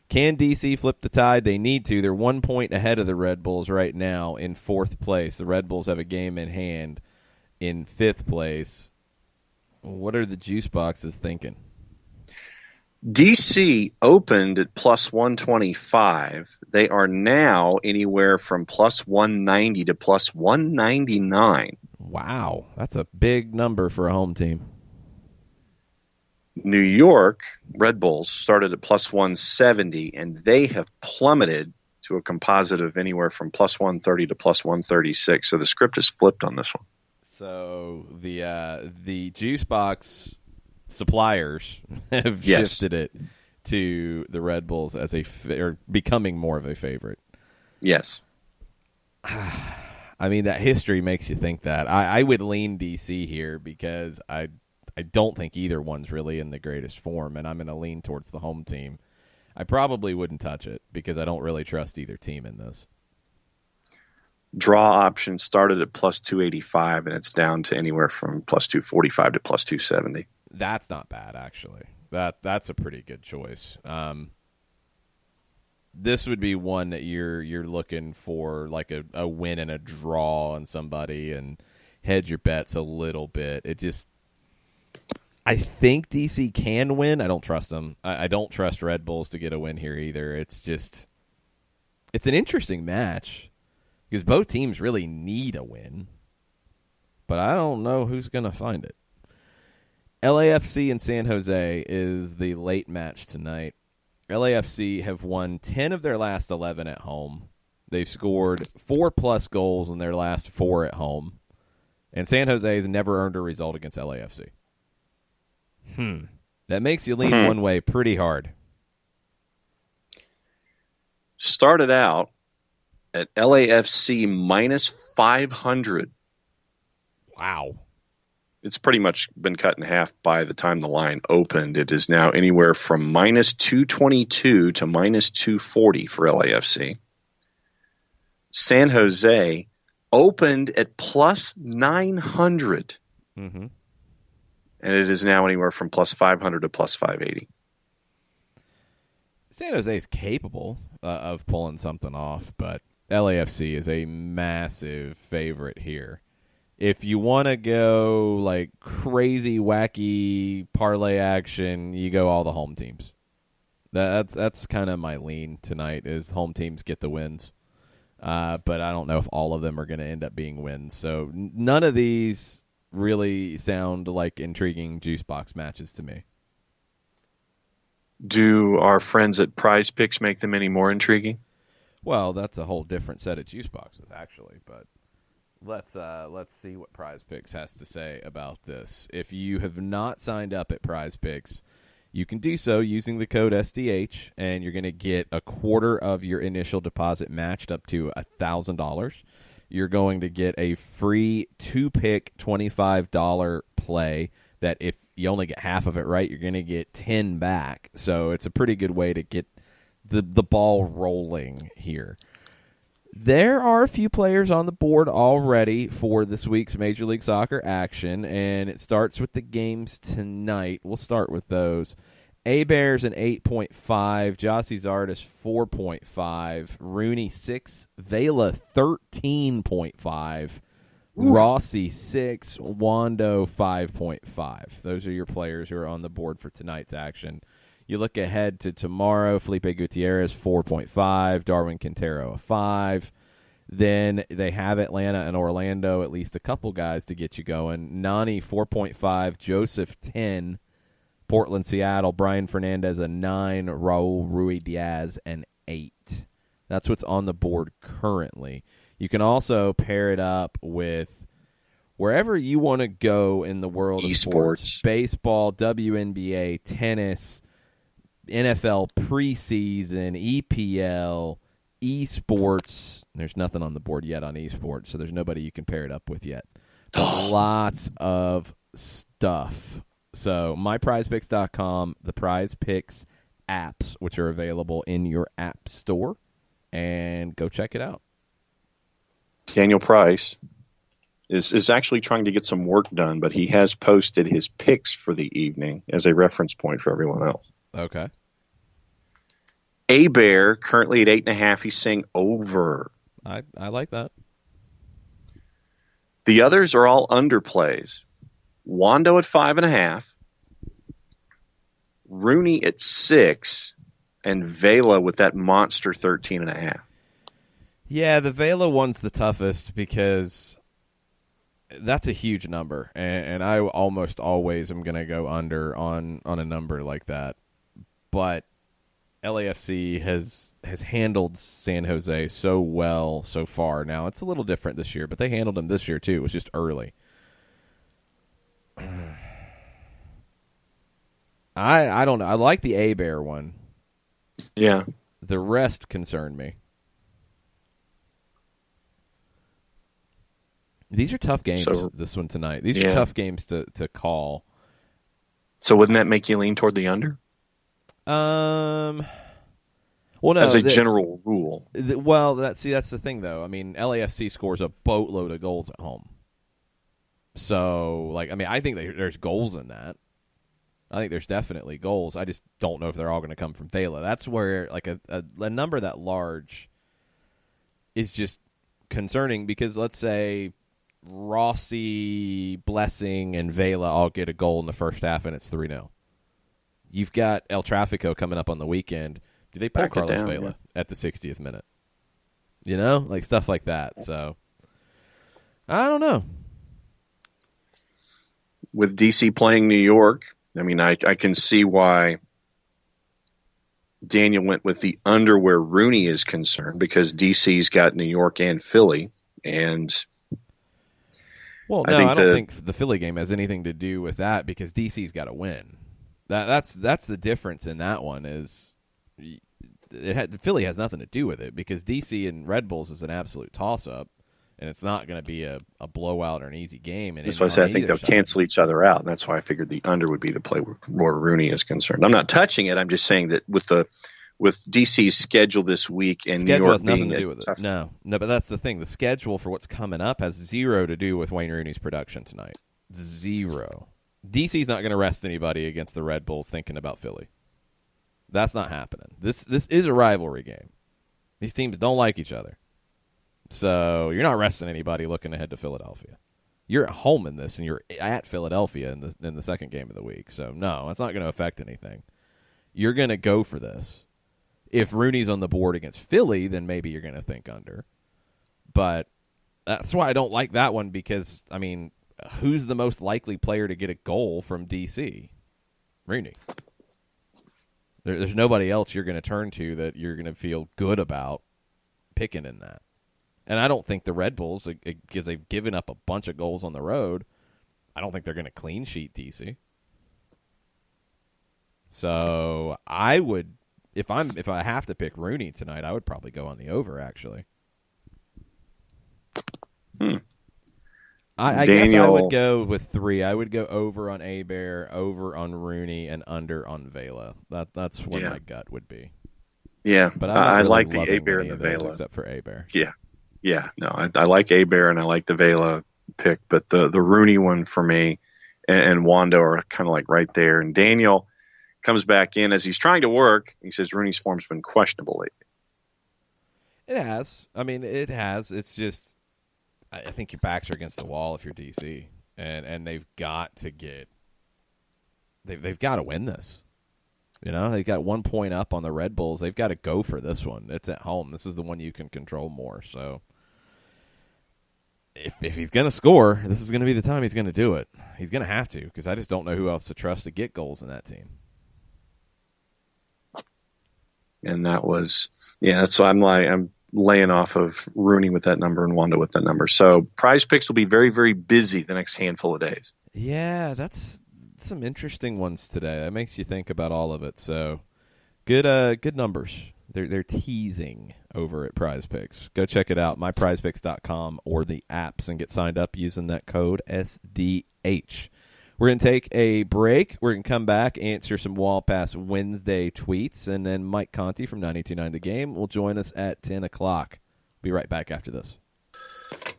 Can DC flip the tide? They need to. They're 1 point ahead of the Red Bulls right now in 4th place. The Red Bulls have a game in hand in 5th place. What are the juice boxes thinking? DC opened at +125. They are now anywhere from +190 to +199. Wow, that's a big number for a home team. New York Red Bulls started at +170, and they have plummeted to a composite of anywhere from +130 to +136. So the script is flipped on this one. So the juice box suppliers have shifted it to the Red Bulls as or becoming more of a favorite. Yes. I mean, that history makes you think that. I would lean DC here because I don't think either one's really in the greatest form, and I'm going to lean towards the home team. I probably wouldn't touch it because I don't really trust either team in this. Draw option started at +285, and it's down to anywhere from +245 to +270. That's not bad, actually. That's a pretty good choice. This would be one that you're looking for, like a win and a draw on somebody, and hedge your bets a little bit. I think DC can win. I don't trust them. I don't trust Red Bulls to get a win here either. It's an interesting match because both teams really need a win, but I don't know who's going to find it. LAFC and San Jose is the late match tonight. LAFC have won 10 of their last 11 at home. They've scored 4+ goals in their last 4 at home. And San Jose has never earned a result against LAFC. That makes you lean one way pretty hard. Started out at LAFC minus 500. Wow. It's pretty much been cut in half by the time the line opened. It is now anywhere from minus 222 to minus 240 for LAFC. San Jose opened at plus 900. Mm-hmm. And it is now anywhere from plus 500 to plus 580. San Jose is capable of pulling something off, but LAFC is a massive favorite here. If you want to go like crazy, wacky parlay action, you go all the home teams. That's kind of my lean tonight is home teams get the wins. But I don't know if all of them are going to end up being wins. So none of these really sound like intriguing juice box matches to me. Do our friends at Prize Picks make them any more intriguing? Well, that's a whole different set of juice boxes, actually. But let's see what Prize Picks has to say about this. If you have not signed up at Prize Picks, you can do so using the code SDH, and you're going to get a quarter of your initial deposit matched up to $1,000. You're going to get a free 2-pick $25 play that if you only get half of it right, you're going to get 10 back. So it's a pretty good way to get the ball rolling here. There are a few players on the board already for this week's Major League Soccer action, and it starts with the games tonight. We'll start with those. A-Bears an 8.5, Jossie Zardes 4.5, Rooney 6, Vela 13.5, Rossi 6, Wando 5.5. Those are your players who are on the board for tonight's action. You look ahead to tomorrow, Felipe Gutierrez 4.5, Darwin Quintero a 5. Then they have Atlanta and Orlando, at least a couple guys to get you going. Nani 4.5, Joseph 10, Portland, Seattle, Brian Fernandez a 9, Raul Ruidiaz an 8. That's what's on the board currently. You can also pair it up with wherever you want to go in the world of sports. Baseball, WNBA, tennis, NFL preseason, EPL, esports. There's nothing on the board yet on esports, so there's nobody you can pair it up with yet. But lots of stuff. So myprizepicks.com, the Prize Picks apps, which are available in your app store, and go check it out. Daniel Price is actually trying to get some work done, but he has posted his picks for the evening as a reference point for everyone else. Okay. A-Bear currently at 8.5. He's saying over. I like that. The others are all underplays. Wando at 5.5. Rooney at 6. And Vela with that monster 13.5. Yeah, the Vela one's the toughest because that's a huge number. And I almost always am going to go under on a number like that. But LAFC has handled San Jose so well so far. Now, it's a little different this year, but they handled them this year, too. It was just early. I don't know. I like the A-Bear one. Yeah. The rest concern me. These are tough games, this one tonight. These are tough games to call. So wouldn't that make you lean toward the under? Well, no. As a general rule. That's the thing, though. I mean, LAFC scores a boatload of goals at home. So, I think there's goals in that. I think there's definitely goals. I just don't know if they're all going to come from Vela. That's where, a number that large is just concerning because, let's say, Rossi, Blessing, and Vela all get a goal in the first half, and it's 3-0. You've got El Trafico coming up on the weekend. Do they pull Carlos Vela at the 60th minute? You know, like stuff like that. So, I don't know. With DC playing New York, I mean, I can see why Daniel went with the under where Rooney is concerned, because DC's got New York and Philly. And well, no, I don't think the Philly game has anything to do with that, because DC's got to win. That's the difference in that one. Is Philly has nothing to do with it, because DC and Red Bulls is an absolute toss-up, and it's not going to be a blowout or an easy game. And that's why I said I think they'll cancel each other out, and that's why I figured the under would be the play where Rooney is concerned. I'm not touching it. I'm just saying that with DC's schedule this week and New York has nothing being to do with it. No, but that's the thing. The schedule for what's coming up has zero to do with Wayne Rooney's production tonight. Zero. DC's not going to rest anybody against the Red Bulls thinking about Philly. That's not happening. This is a rivalry game. These teams don't like each other. So you're not resting anybody looking ahead to Philadelphia. You're at home in this, and you're at Philadelphia in the second game of the week. So, no, it's not going to affect anything. You're going to go for this. If Rooney's on the board against Philly, then maybe you're going to think under. But that's why I don't like that one, because, I mean, who's the most likely player to get a goal from DC? Rooney. There's nobody else you're going to turn to that you're going to feel good about picking in that. And I don't think the Red Bulls, because they've given up a bunch of goals on the road, I don't think they're going to clean sheet DC. So I would, if I have to pick Rooney tonight, I would probably go on the over, actually. I guess I would go with 3. I would go over on Hebert, over on Rooney, and under on Vela. That's what my gut would be. Yeah, but I really like the Hebert and the Vela, except for Hebert. Yeah, no, I like Hebert and I like the Vela pick, but the Rooney one for me and Wando are kind of like right there. And Daniel comes back in as he's trying to work. He says Rooney's form's been questionable lately. It has. I mean, it has. It's just, I think your backs are against the wall if you're DC, and they've got to they've got to win this. You know, they've got 1 point up on the Red Bulls. They've got to go for this one. It's at home. This is the one you can control more. So if he's going to score, this is going to be the time he's going to do it. He's going to have to, because I just don't know who else to trust to get goals in that team. And that was, so I'm laying off of Rooney with that number and Wanda with that number. So Prize Picks will be very, very busy the next handful of days. Yeah, that's some interesting ones today. That makes you think about all of it. So good numbers. They're teasing over at Prize Picks. Go check it out, myprizepicks.com or the apps, and get signed up using that code SDH. We're going to take a break. We're going to come back, answer some Wall Pass Wednesday tweets, and then Mike Conti from 92.9 The Game will join us at 10 o'clock. Be right back after this.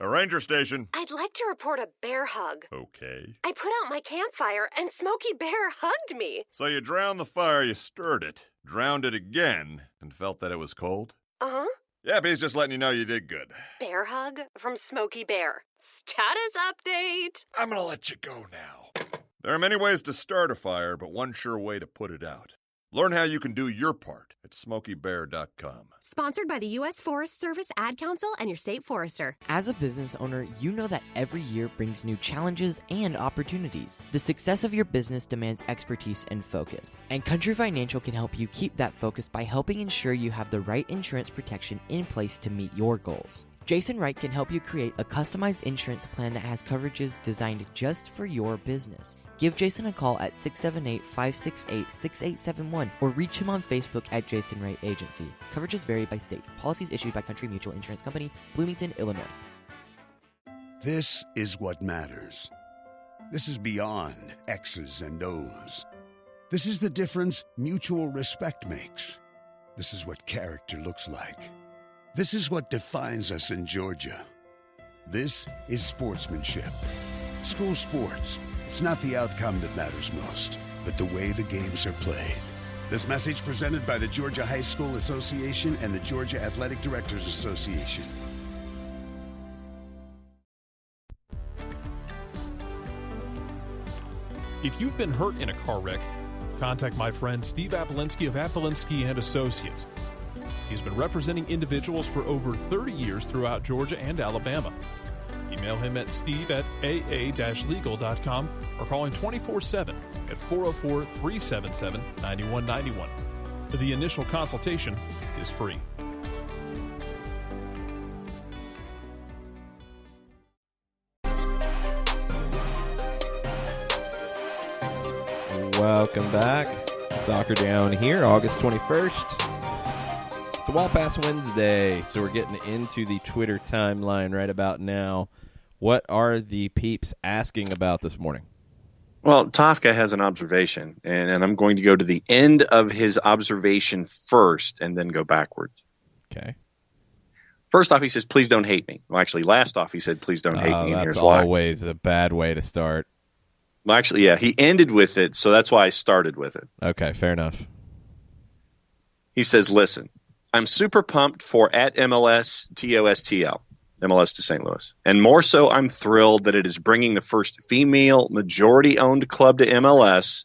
A ranger station. I'd like to report a bear hug. Okay. I put out my campfire and Smokey Bear hugged me. So you drowned the fire, you stirred it, drowned it again, and felt that it was cold? Uh-huh. Yep, he's just letting you know you did good. Bear hug from Smokey Bear. Status update. I'm gonna let you go now. There are many ways to start a fire, but one sure way to put it out. Learn how you can do your part at SmokeyBear.com. Sponsored by the U.S. Forest Service Ad Council and your state forester. As a business owner, you know that every year brings new challenges and opportunities. The success of your business demands expertise and focus. And Country Financial can help you keep that focus by helping ensure you have the right insurance protection in place to meet your goals. Jason Wright can help you create a customized insurance plan that has coverages designed just for your business. Give Jason a call at 678-568-6871 or reach him on Facebook at Jason Wright Agency. Coverages vary by state. Policies issued by Country Mutual Insurance Company, Bloomington, Illinois. This is what matters. This is beyond X's and O's. This is the difference mutual respect makes. This is what character looks like. This is what defines us in Georgia. This is sportsmanship. School sports. It's not the outcome that matters most, but the way the games are played. This message presented by the Georgia High School Association and the Georgia Athletic Directors Association. If you've been hurt in a car wreck, contact my friend Steve Apolinsky of Apolinsky and Associates. He's been representing individuals for over 30 years throughout Georgia and Alabama. Email him at steve@aa-legal.com or call him 24/7 at 404-377-9191. The initial consultation is free. Welcome back. Soccer Down here, August 21st. It's a Wall Pass Wednesday, so we're getting into the Twitter timeline right about now. What are the peeps asking about this morning? Well, Tafka has an observation, and I'm going to go to the end of his observation first and then go backwards. Okay. First off, he says, please don't hate me. Well, actually, last off, he said, please don't hate me, and here's why. That's always a bad way to start. Well, actually, yeah, he ended with it, so that's why I started with it. Okay, fair enough. He says, listen, I'm super pumped for at MLS TOSTL, MLS to St. Louis. And more so, I'm thrilled that it is bringing the first female majority-owned club to MLS.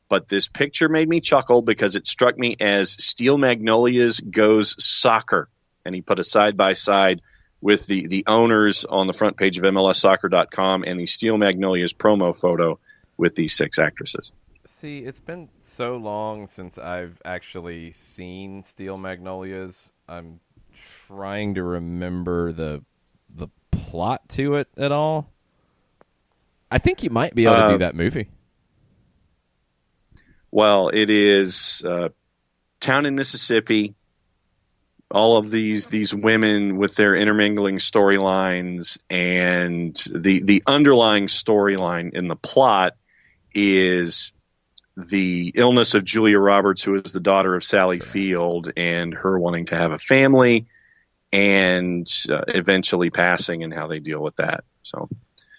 But this picture made me chuckle because it struck me as Steel Magnolias goes soccer. And he put a side-by-side with the owners on the front page of MLSsoccer.com and the Steel Magnolias promo photo with the 6 actresses. See, it's been so long since I've actually seen Steel Magnolias. I'm trying to remember the plot to it at all. I think you might be able to do that movie. Well, it is town in Mississippi. All of these women with their intermingling storylines, and the underlying storyline in the plot is the illness of Julia Roberts, who is the daughter of Sally Field, and her wanting to have a family and eventually passing and how they deal with that. So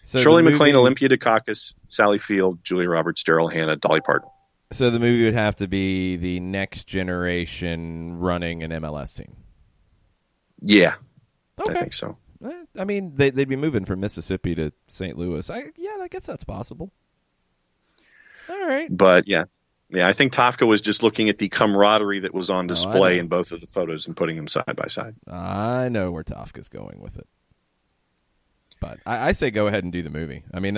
Shirley MacLaine, Olympia Dukakis, Sally Field, Julia Roberts, Daryl Hannah, Dolly Parton. So the movie would have to be the next generation running an MLS team. Yeah, okay. I think so. I mean, they'd be moving from Mississippi to St. Louis. I guess that's possible. All right. But, yeah, I think Tafka was just looking at the camaraderie that was on display in both of the photos and putting them side by side. I know where Tafka's going with it. But I say go ahead and do the movie. I mean,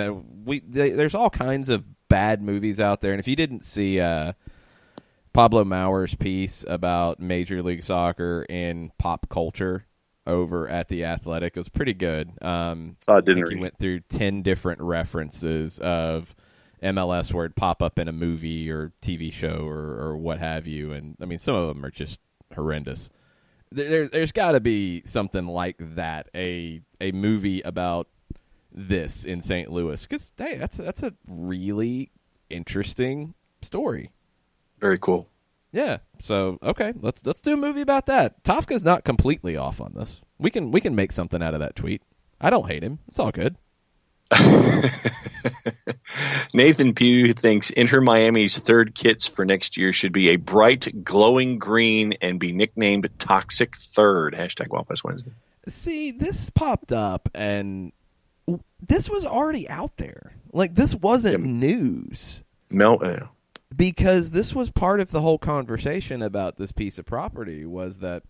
there's all kinds of bad movies out there. And if you didn't see Pablo Maurer's piece about Major League Soccer in pop culture over at The Athletic, it was pretty good. So I didn't think he went through 10 different references of MLS where it'd pop up in a movie or TV show or what have you. And, I mean, some of them are just horrendous. There's got to be something like that, a movie about this in St. Louis. Because, hey, that's a really interesting story. Very cool. Yeah. So, okay, let's do a movie about that. Tafka's not completely off on this. We can make something out of that tweet. I don't hate him. It's all good. Nathan Pugh thinks Inter Miami's third kits for next year should be a bright, glowing green and be nicknamed Toxic Third. # Wild Pass Wednesday. See, this popped up, and this was already out there. Like, this wasn't news. No, because this was part of the whole conversation about this piece of property was that,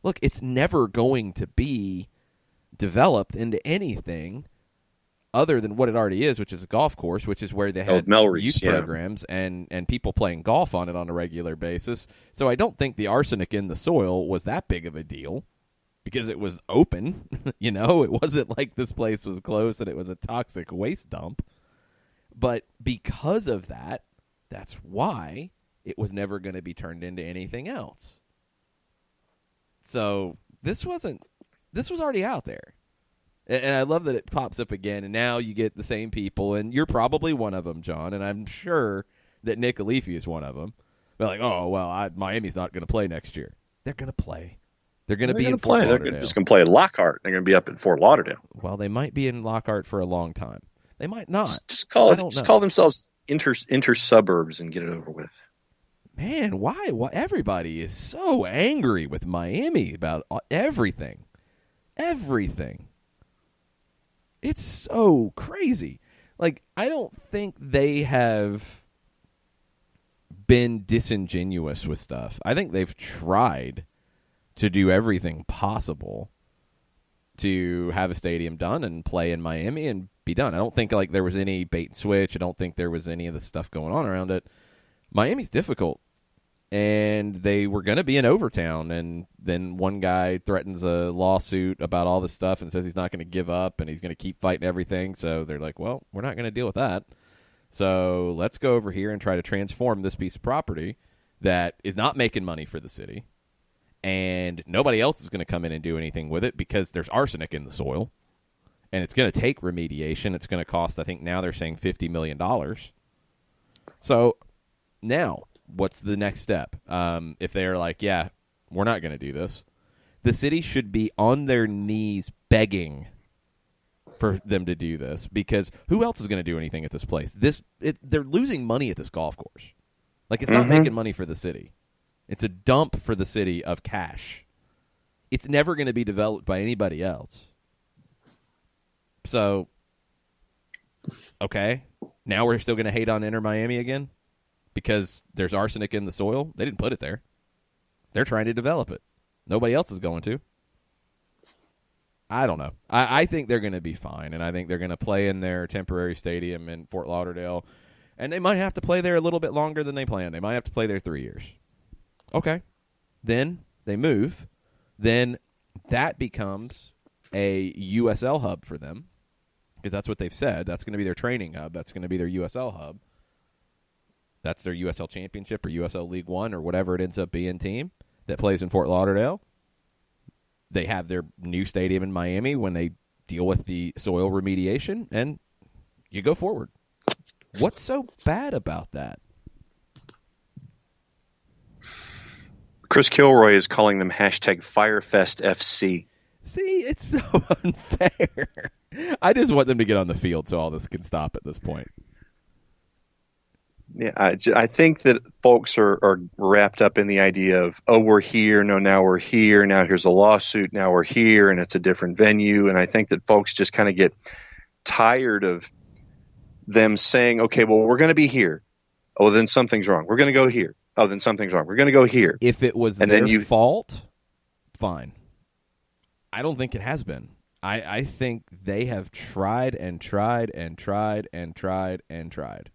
look, it's never going to be developed into anything other than what it already is, which is a golf course, which is where they had youth programs and people playing golf on it on a regular basis. So I don't think the arsenic in the soil was that big of a deal because it was open. It wasn't like this place was closed and it was a toxic waste dump. But because of that, that's why it was never going to be turned into anything else. So this was already out there. And I love that it pops up again, and now you get the same people, and you're probably one of them, John, and I'm sure that Nick Alifi is one of them. They're like, oh, well, Miami's not going to play next year. They're going to play. They're going to be in Fort Lauderdale. They're just going to play at Lockhart. They're going to be up in Fort Lauderdale. Well, they might be in Lockhart for a long time. They might not. Just call themselves inter suburbs and get it over with. Man, why? Everybody is so angry with Miami about everything. Everything. It's so crazy. like, I don't think they have been disingenuous with stuff. I think they've tried to do everything possible to have a stadium done and play in Miami and be done. I don't think like there was any bait and switch. I don't think there was any of the stuff going on around it. Miami's difficult, and they were going to be in Overtown, and then one guy threatens a lawsuit about all this stuff and says he's not going to give up and he's going to keep fighting everything. So they're like, well, we're not going to deal with that. So let's go over here and try to transform this piece of property that is not making money for the city, and nobody else is going to come in and do anything with it because there's arsenic in the soil, and it's going to take remediation. It's going to cost, I think now they're saying $50 million. So now what's the next step? If they're like, yeah, we're not going to do this, the city should be on their knees begging for them to do this, because who else is going to do anything at this place? They're losing money at this golf course. Like, it's not making money for the city. It's a dump for the city of cash. It's never going to be developed by anybody else. So, okay, now we're still going to hate on Inter Miami again because there's arsenic in the soil? They didn't put it there. They're trying to develop it. Nobody else is going to. I don't know. I think they're going to be fine, and I think they're going to play in their temporary stadium in Fort Lauderdale, and they might have to play there a little bit longer than they planned. They might have to play there 3 years. Okay. Then they move. Then that becomes a USL hub for them, because that's what they've said. That's going to be their training hub. That's going to be their USL hub. That's their USL Championship or USL League One or whatever it ends up being team that plays in Fort Lauderdale. They have their new stadium in Miami when they deal with the soil remediation, and you go forward. What's so bad about that? Chris Kilroy is calling them #FirefestFC. See, it's so unfair. I just want them to get on the field so all this can stop at this point. Yeah, I think that folks are wrapped up in the idea of, oh, we're here, no, now we're here, now here's a lawsuit, now we're here, and it's a different venue. And I think that folks just kind of get tired of them saying, okay, well, we're going to be here. Oh, then something's wrong. We're going to go here. Oh, then something's wrong. We're going to go here. If it was their fault, fine. I don't think it has been. I think they have tried and tried and tried and tried and tried.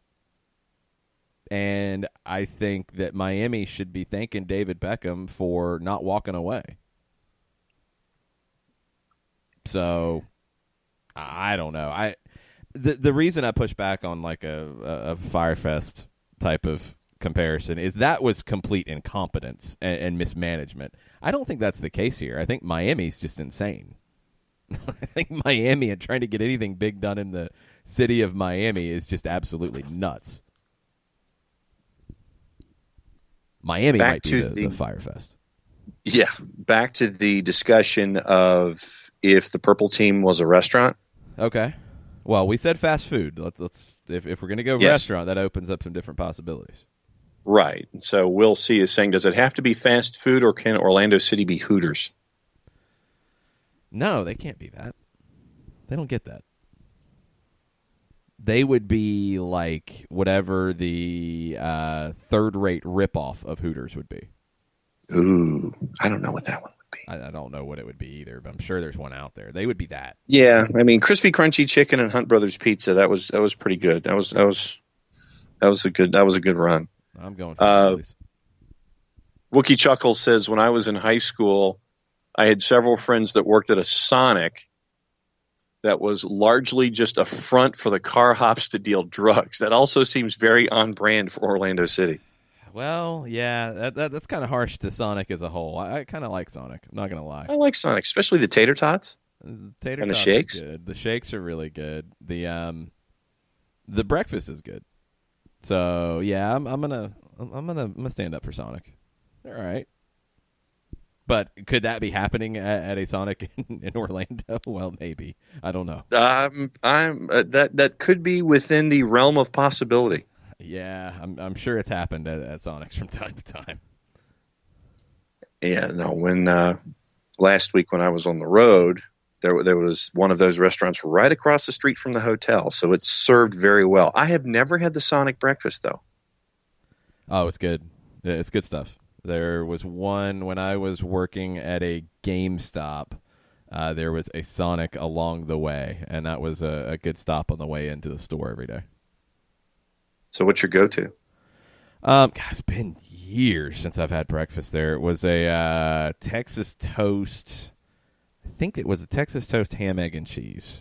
And I think that Miami should be thanking David Beckham for not walking away. So, I don't know. The reason I push back on like a Firefest type of comparison is that was complete incompetence and mismanagement. I don't think that's the case here. I think Miami's just insane. I think Miami and trying to get anything big done in the city of Miami is just absolutely nuts. Miami might be the Firefest. Yeah, back to the discussion of if the Purple Team was a restaurant. Okay. Well, we said fast food. Let's if we're going to go restaurant, that opens up some different possibilities. Right. So Will C is saying, does it have to be fast food, or can Orlando City be Hooters? No, they can't be that. They don't get that. They would be like whatever the third-rate ripoff of Hooters would be. Ooh, I don't know what that one would be. I don't know what it would be either, but I'm sure there's one out there. They would be that. Yeah, I mean, crispy crunchy chicken and Hunt Brothers Pizza. That was pretty good. That was a good run. I'm going for Wookie Chuckle says, when I was in high school, I had several friends that worked at a Sonic that was largely just a front for the car hops to deal drugs. That also seems very on brand for Orlando City. Well, yeah, that's kind of harsh to Sonic as a whole. I kind of like Sonic. I'm not going to lie. I like Sonic, especially the tater tots. And the shakes. Are good. The shakes are really good. The breakfast is good. So yeah, I'm gonna stand up for Sonic. All right. But could that be happening at a Sonic in Orlando? Well, maybe. I don't know. That could be within the realm of possibility. Yeah, I'm sure it's happened at Sonic's from time to time. Yeah, no. When last week when I was on the road, There was one of those restaurants right across the street from the hotel, so it served very well. I have never had the Sonic breakfast, though. Oh, it's good. It's good stuff. There was one when I was working at a GameStop. There was a Sonic along the way, and that was a good stop on the way into the store every day. So what's your go-to? It's been years since I've had breakfast there. It was a Texas toast. I think it was a Texas toast ham, egg, and cheese.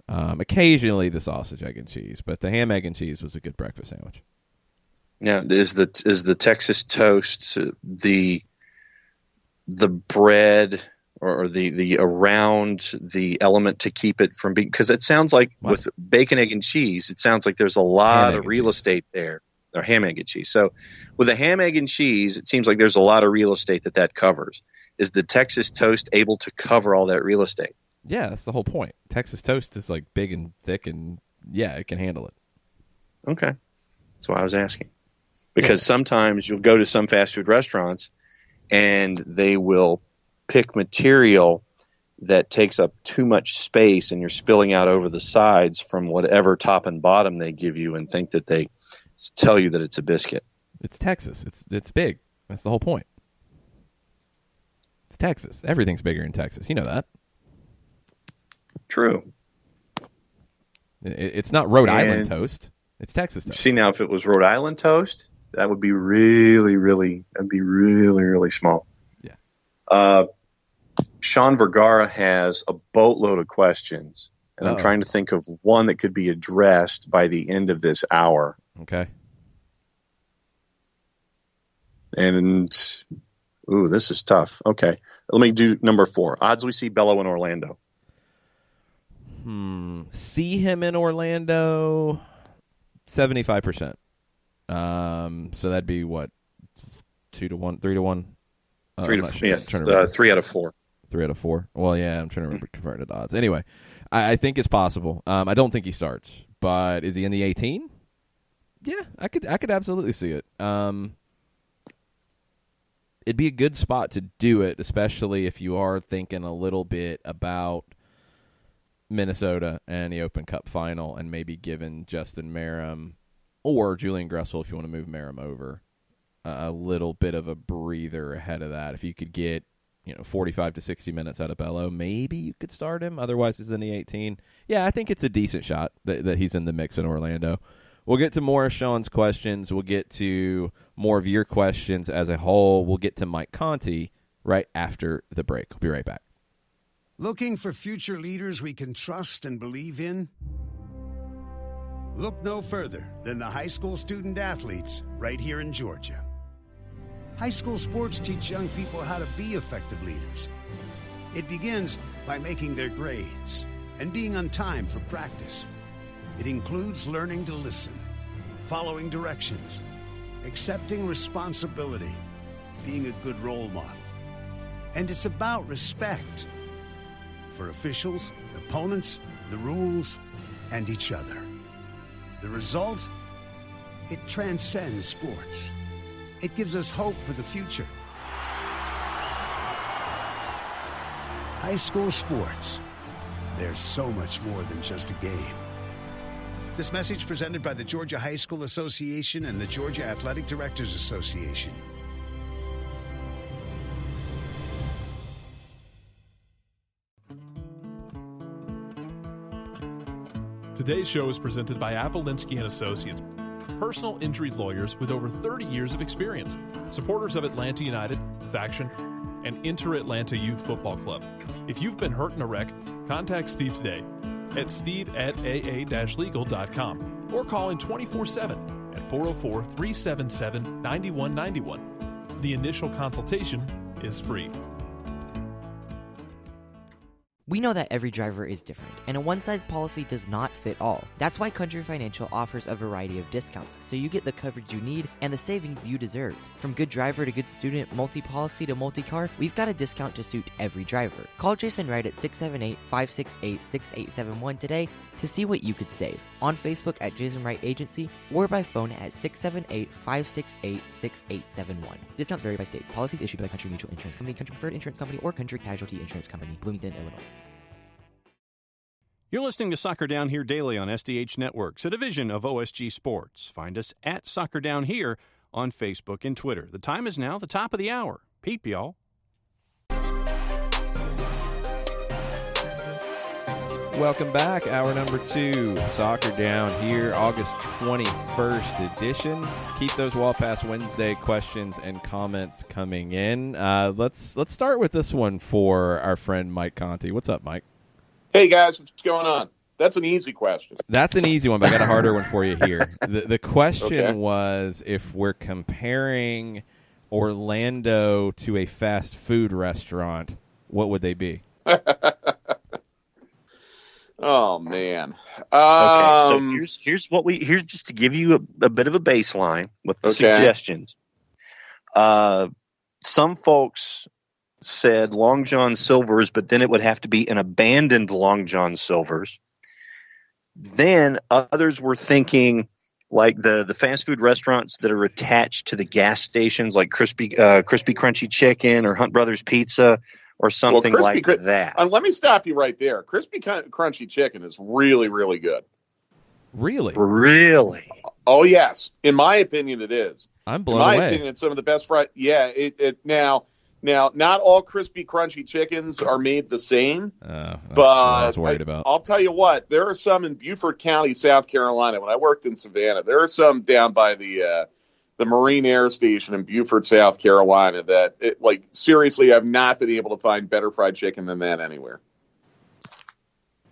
Occasionally the sausage, egg, and cheese, but the ham, egg, and cheese was a good breakfast sandwich. Yeah, is the Texas toast the bread or the around the element to keep it from being, because it sounds like with bacon, egg, and cheese, it sounds like there's a lot of real estate there, or ham, egg, and cheese. So with a ham, egg, and cheese, it seems like there's a lot of real estate that covers. Is the Texas toast able to cover all that real estate? Yeah, that's the whole point. Texas toast is like big and thick, and yeah, it can handle it. Okay, that's why I was asking. Because sometimes you'll go to some fast food restaurants and they will pick material that takes up too much space and you're spilling out over the sides from whatever top and bottom they give you, and think that they tell you that it's a biscuit. It's Texas. It's big. That's the whole point. It's Texas. Everything's bigger in Texas. You know that. True. It's not Rhode Island toast. It's Texas toast. See, now if it was Rhode Island toast, that would be really, really small. Yeah. Sean Vergara has a boatload of questions, and I'm trying to think of one that could be addressed by the end of this hour. Okay. And, this is tough. Okay. Let me do number 4. Odds we see Bello in Orlando. See him in Orlando, 75%. So that'd be what, 2 to 1, 3 to 1. 3 out of 4. 3 out of 4. Well, yeah, I'm trying to remember converted odds. Anyway, I think it's possible. I don't think he starts, but is he in the 18? Yeah, I could absolutely see it. It'd be a good spot to do it, especially if you are thinking a little bit about Minnesota and the Open Cup final, and maybe giving Justin Merrim or Julian Gressel, if you want to move Merrim over, a little bit of a breather ahead of that. If you could get 45 to 60 minutes out of Bello, maybe you could start him. Otherwise, he's in the 18. Yeah, I think it's a decent shot that he's in the mix in Orlando. We'll get to more of Sean's questions. We'll get to more of your questions as a whole. We'll get to Mike Conti right after the break. We'll be right back. Looking for future leaders we can trust and believe in? Look no further than the high school student athletes right here in Georgia. High school sports teach young people how to be effective leaders. It begins by making their grades and being on time for practice. It includes learning to listen, following directions, accepting responsibility, being a good role model. And it's about respect for officials, opponents, the rules, and each other. The result? It transcends sports. It gives us hope for the future. High school sports. There's so much more than just a game. This message presented by the Georgia High School Association and the Georgia Athletic Directors Association. Today's show is presented by Appolinsky & Associates, personal injury lawyers with over 30 years of experience, supporters of Atlanta United, Faction, and Inter-Atlanta Youth Football Club. If you've been hurt in a wreck, contact Steve today at steve@aa-legal.com or call in 24/7 at 404-377-9191. The initial consultation is free. We know that every driver is different, and a one-size policy does not fit all. That's why Country Financial offers a variety of discounts, so you get the coverage you need and the savings you deserve. From good driver to good student, multi-policy to multi-car, we've got a discount to suit every driver. Call Jason Wright at 678-568-6871 today to see what you could save. On Facebook at Jason Wright Agency, or by phone at 678-568-6871. Discounts vary by state. Policies issued by Country Mutual Insurance Company, Country Preferred Insurance Company, or Country Casualty Insurance Company, Bloomington, Illinois. You're listening to Soccer Down Here daily on SDH Networks, a division of OSG Sports. Find us at Soccer Down Here on Facebook and Twitter. The time is now the top of the hour. Peep, y'all. Welcome back. Hour number 2, Soccer Down Here, August 21st edition. Keep those Wall Pass Wednesday questions and comments coming in. Let's start with this one for our friend Mike Conti. What's up, Mike? Hey, guys, what's going on? That's an easy question. That's an easy one, but I got a harder one for you here. The question was if we're comparing Orlando to a fast food restaurant, what would they be? Oh, man. Okay, so here's just to give you a bit of a baseline with the suggestions. Some folks said Long John Silver's, but then it would have to be an abandoned Long John Silver's. Then others were thinking like the fast food restaurants that are attached to the gas stations, like Crispy Crunchy Chicken or Hunt Brothers Pizza or something like that. Let me stop you right there. Crispy Crunchy Chicken is really, really good. Really? Really? Oh, yes. In my opinion, it is. I'm blown away. In my opinion, it's some of the best fried. Yeah, Now, not all crispy, crunchy chickens are made the same, that's but what I was worried about. I'll tell you what, there are some in Beaufort County, South Carolina. When I worked in Savannah, there are some down by the Marine Air Station in Beaufort, South Carolina that, seriously, I've not been able to find better fried chicken than that anywhere.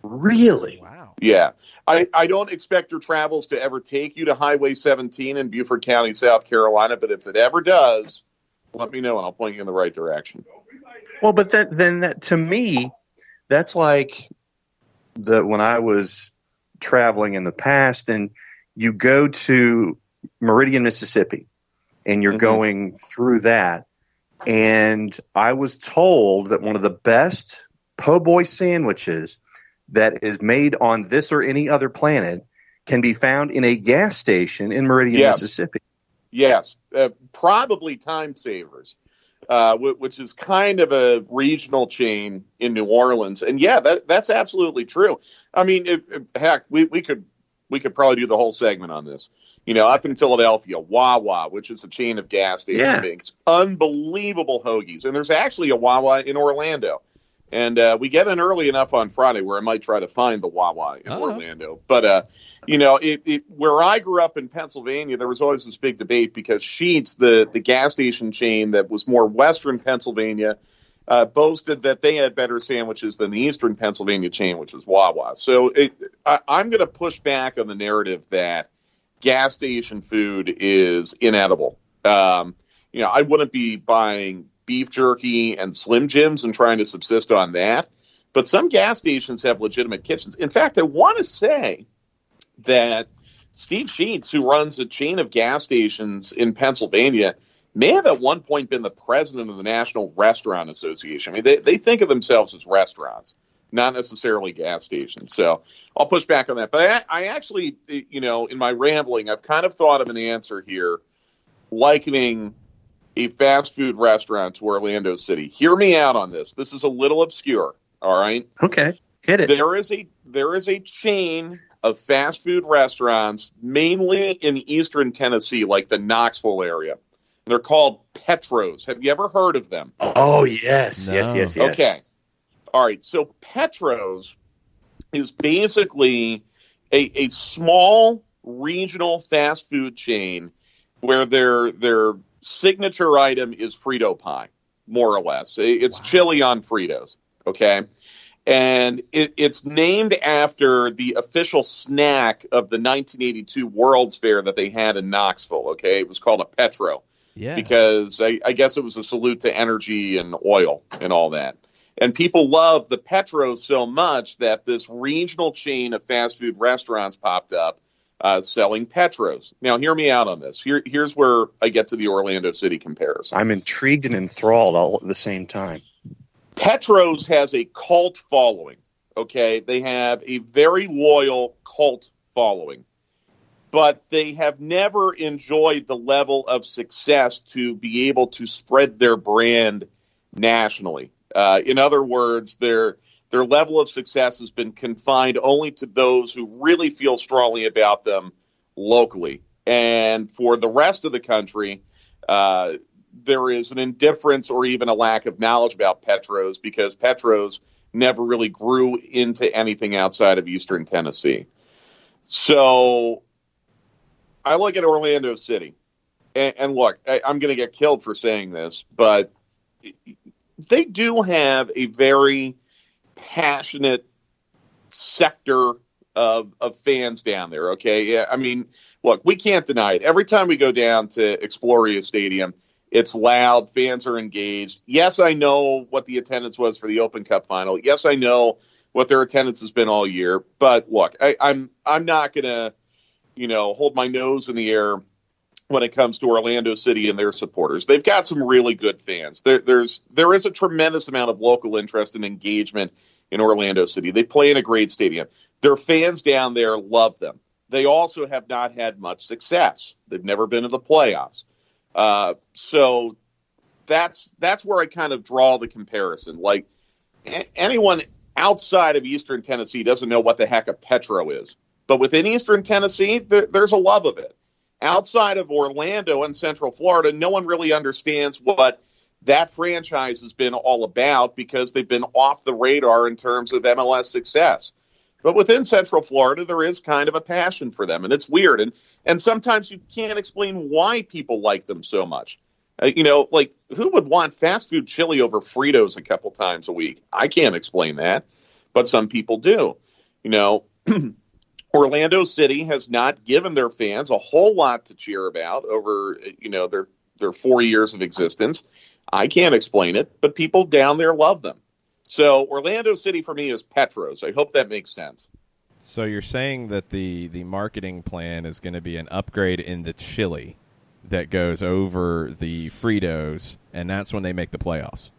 Really? Wow. Yeah. I don't expect your travels to ever take you to Highway 17 in Beaufort County, South Carolina, but if it ever does, let me know and I'll point you in the right direction. Well, but that to me, that's like when I was traveling in the past and you go to Meridian, Mississippi, and you're going through that. And I was told that one of the best po' boy sandwiches that is made on this or any other planet can be found in a gas station in Meridian, Mississippi. Yes, probably Time Savers, which is kind of a regional chain in New Orleans. And yeah, that's absolutely true. I mean, we could probably do the whole segment on this. You know, up in Philadelphia, Wawa, which is a chain of gas stations, makes unbelievable hoagies. And there's actually a Wawa in Orlando. And we get in early enough on Friday where I might try to find the Wawa in Orlando. But, where I grew up in Pennsylvania, there was always this big debate because Sheetz, the gas station chain that was more western Pennsylvania, boasted that they had better sandwiches than the eastern Pennsylvania chain, which is Wawa. So I'm going to push back on the narrative that gas station food is inedible. I wouldn't be buying beef jerky and Slim Jims and trying to subsist on that. But some gas stations have legitimate kitchens. In fact, I want to say that Steve Sheetz, who runs a chain of gas stations in Pennsylvania, may have at one point been the president of the National Restaurant Association. I mean, they think of themselves as restaurants, not necessarily gas stations. So I'll push back on that. But I actually, in my rambling, I've kind of thought of an answer here, likening a fast food restaurant to Orlando City. Hear me out on this. This is a little obscure. All right. Okay. Hit it. There is a chain of fast food restaurants, mainly in eastern Tennessee, like the Knoxville area. They're called Petros. Have you ever heard of them? Oh, yes. No. Yes. Okay. All right. So Petros is basically a small regional fast food chain where their signature item is Frito pie, more or less. It's chili on Fritos, okay? And it's named after the official snack of the 1982 World's Fair that they had in Knoxville, okay? It was called a Petro, because I guess it was a salute to energy and oil and all that. And people love the Petros so much that this regional chain of fast food restaurants popped up selling Petros. Now, hear me out on this. Here's where I get to the Orlando City comparison. I'm intrigued and enthralled all at the same time. Petros has a cult following, okay? They have a very loyal cult following. But they have never enjoyed the level of success to be able to spread their brand nationally. In other words, their level of success has been confined only to those who really feel strongly about them locally. And for the rest of the country, there is an indifference or even a lack of knowledge about Petros because Petros never really grew into anything outside of Eastern Tennessee. So I look at Orlando City, and look, I'm going to get killed for saying this, but they do have a very passionate sector of fans down there, okay? Yeah, I mean, look, we can't deny it. Every time we go down to Exploria Stadium, it's loud, fans are engaged. Yes, I know what the attendance was for the Open Cup final. Yes, I know what their attendance has been all year. But look, I'm not going to, hold my nose in the air when it comes to Orlando City and their supporters. They've got some really good fans. There is a tremendous amount of local interest and engagement in Orlando City. They play in a great stadium. Their fans down there love them. They also have not had much success. They've never been to the playoffs. So that's where I kind of draw the comparison. Like anyone outside of Eastern Tennessee doesn't know what the heck a Petro is. But within Eastern Tennessee, there's a love of it. Outside of Orlando and Central Florida, no one really understands what that franchise has been all about because they've been off the radar in terms of MLS success. But within Central Florida, there is kind of a passion for them, and it's weird. And sometimes you can't explain why people like them so much. Like who would want fast food chili over Fritos a couple times a week? I can't explain that, but some people do. Orlando City has not given their fans a whole lot to cheer about over, their 4 years of existence. I can't explain it, but people down there love them. So Orlando City for me is Petros. I hope that makes sense. So you're saying that the marketing plan is going to be an upgrade in the chili that goes over the Fritos, and that's when they make the playoffs.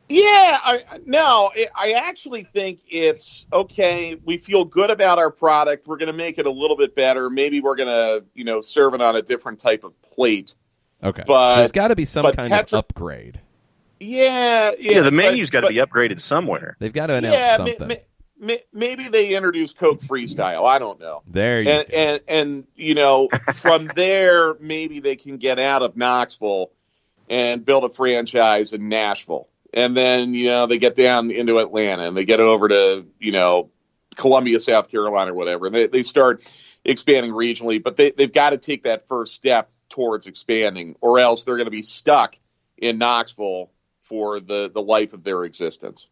Yeah, I actually think it's okay. We feel good about our product. We're going to make it a little bit better. Maybe we're going to, serve it on a different type of plate. Okay, but there's got to be some kind of upgrade. Yeah. The menu's got to be upgraded somewhere. They've got to announce something. Maybe they introduce Coke Freestyle. I don't know. There you go. And from there, maybe they can get out of Knoxville and build a franchise in Nashville. And then, they get down into Atlanta and they get over to, Columbia, South Carolina or whatever. And they start expanding regionally. But they've got to take that first step towards expanding, or else they're going to be stuck in Knoxville for the life of their existence.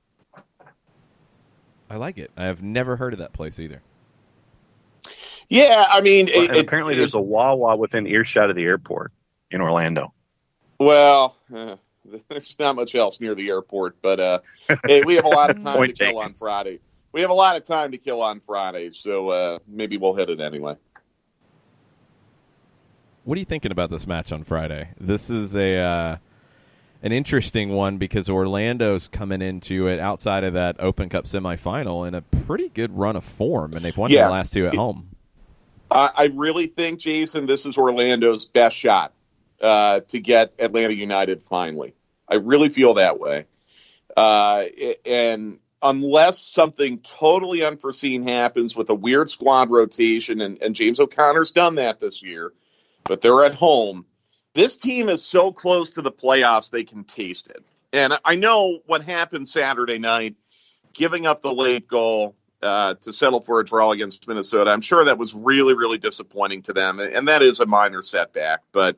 I like it. I have never heard of that place either. Yeah, I mean... apparently there's a Wawa within earshot of the airport in Orlando. Well... there's not much else near the airport, but hey, we have a lot of time to kill on Friday. So maybe we'll hit it anyway. What are you thinking about this match on Friday? This is an interesting one because Orlando's coming into it outside of that Open Cup semifinal in a pretty good run of form, and they've won their last two at home. I really think, Jason, this is Orlando's best shot to get Atlanta United finally. I really feel that way. And unless something totally unforeseen happens with a weird squad rotation, and James O'Connor's done that this year, but they're at home, this team is so close to the playoffs they can taste it. And I know what happened Saturday night, giving up the late goal to settle for a draw against Minnesota. I'm sure that was really, really disappointing to them, and that is a minor setback. But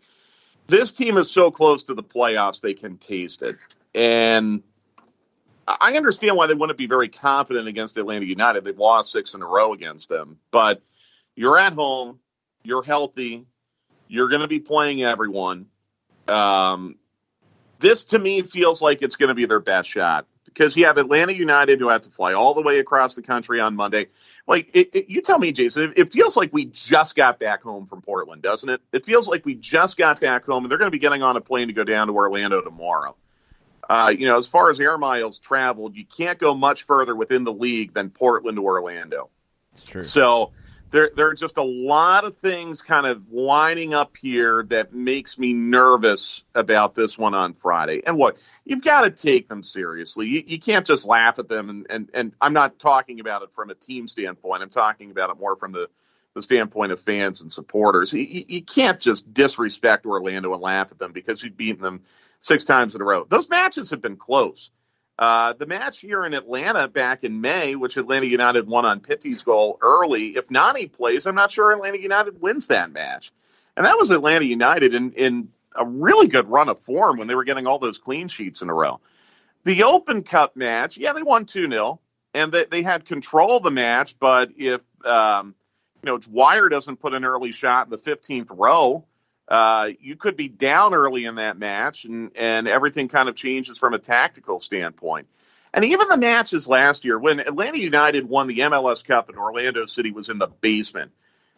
this team is so close to the playoffs, they can taste it. And I understand why they wouldn't be very confident against Atlanta United. They've lost 6 in a row against them. But you're at home. You're healthy. You're going to be playing everyone. This, to me, feels like it's going to be their best shot. because you have Atlanta United who have to fly all the way across the country on Monday. Like, you tell me, Jason, it feels like we just got back home from Portland, doesn't it? It feels like we just got back home, and they're going to be getting on a plane to go down to Orlando tomorrow. As far as air miles traveled, you can't go much further within the league than Portland to Orlando. It's true. So there are just a lot of things kind of lining up here that makes me nervous about this one on Friday. And look, you've got to take them seriously. You can't just laugh at them. And I'm not talking about it from a team standpoint. I'm talking about it more from the standpoint of fans and supporters. You can't just disrespect Orlando and laugh at them because you've beaten them 6 times in a row. Those matches have been close. The match here in Atlanta back in May, which Atlanta United won on Pitty's goal early, if Nani plays, I'm not sure Atlanta United wins that match. And that was Atlanta United in a really good run of form when they were getting all those clean sheets in a row. The Open Cup match, yeah, they won 2-0, and they had control of the match, but if Dwyer doesn't put an early shot in the 15th row, you could be down early in that match, and everything kind of changes from a tactical standpoint. And even the matches last year, when Atlanta United won the MLS Cup and Orlando City was in the basement,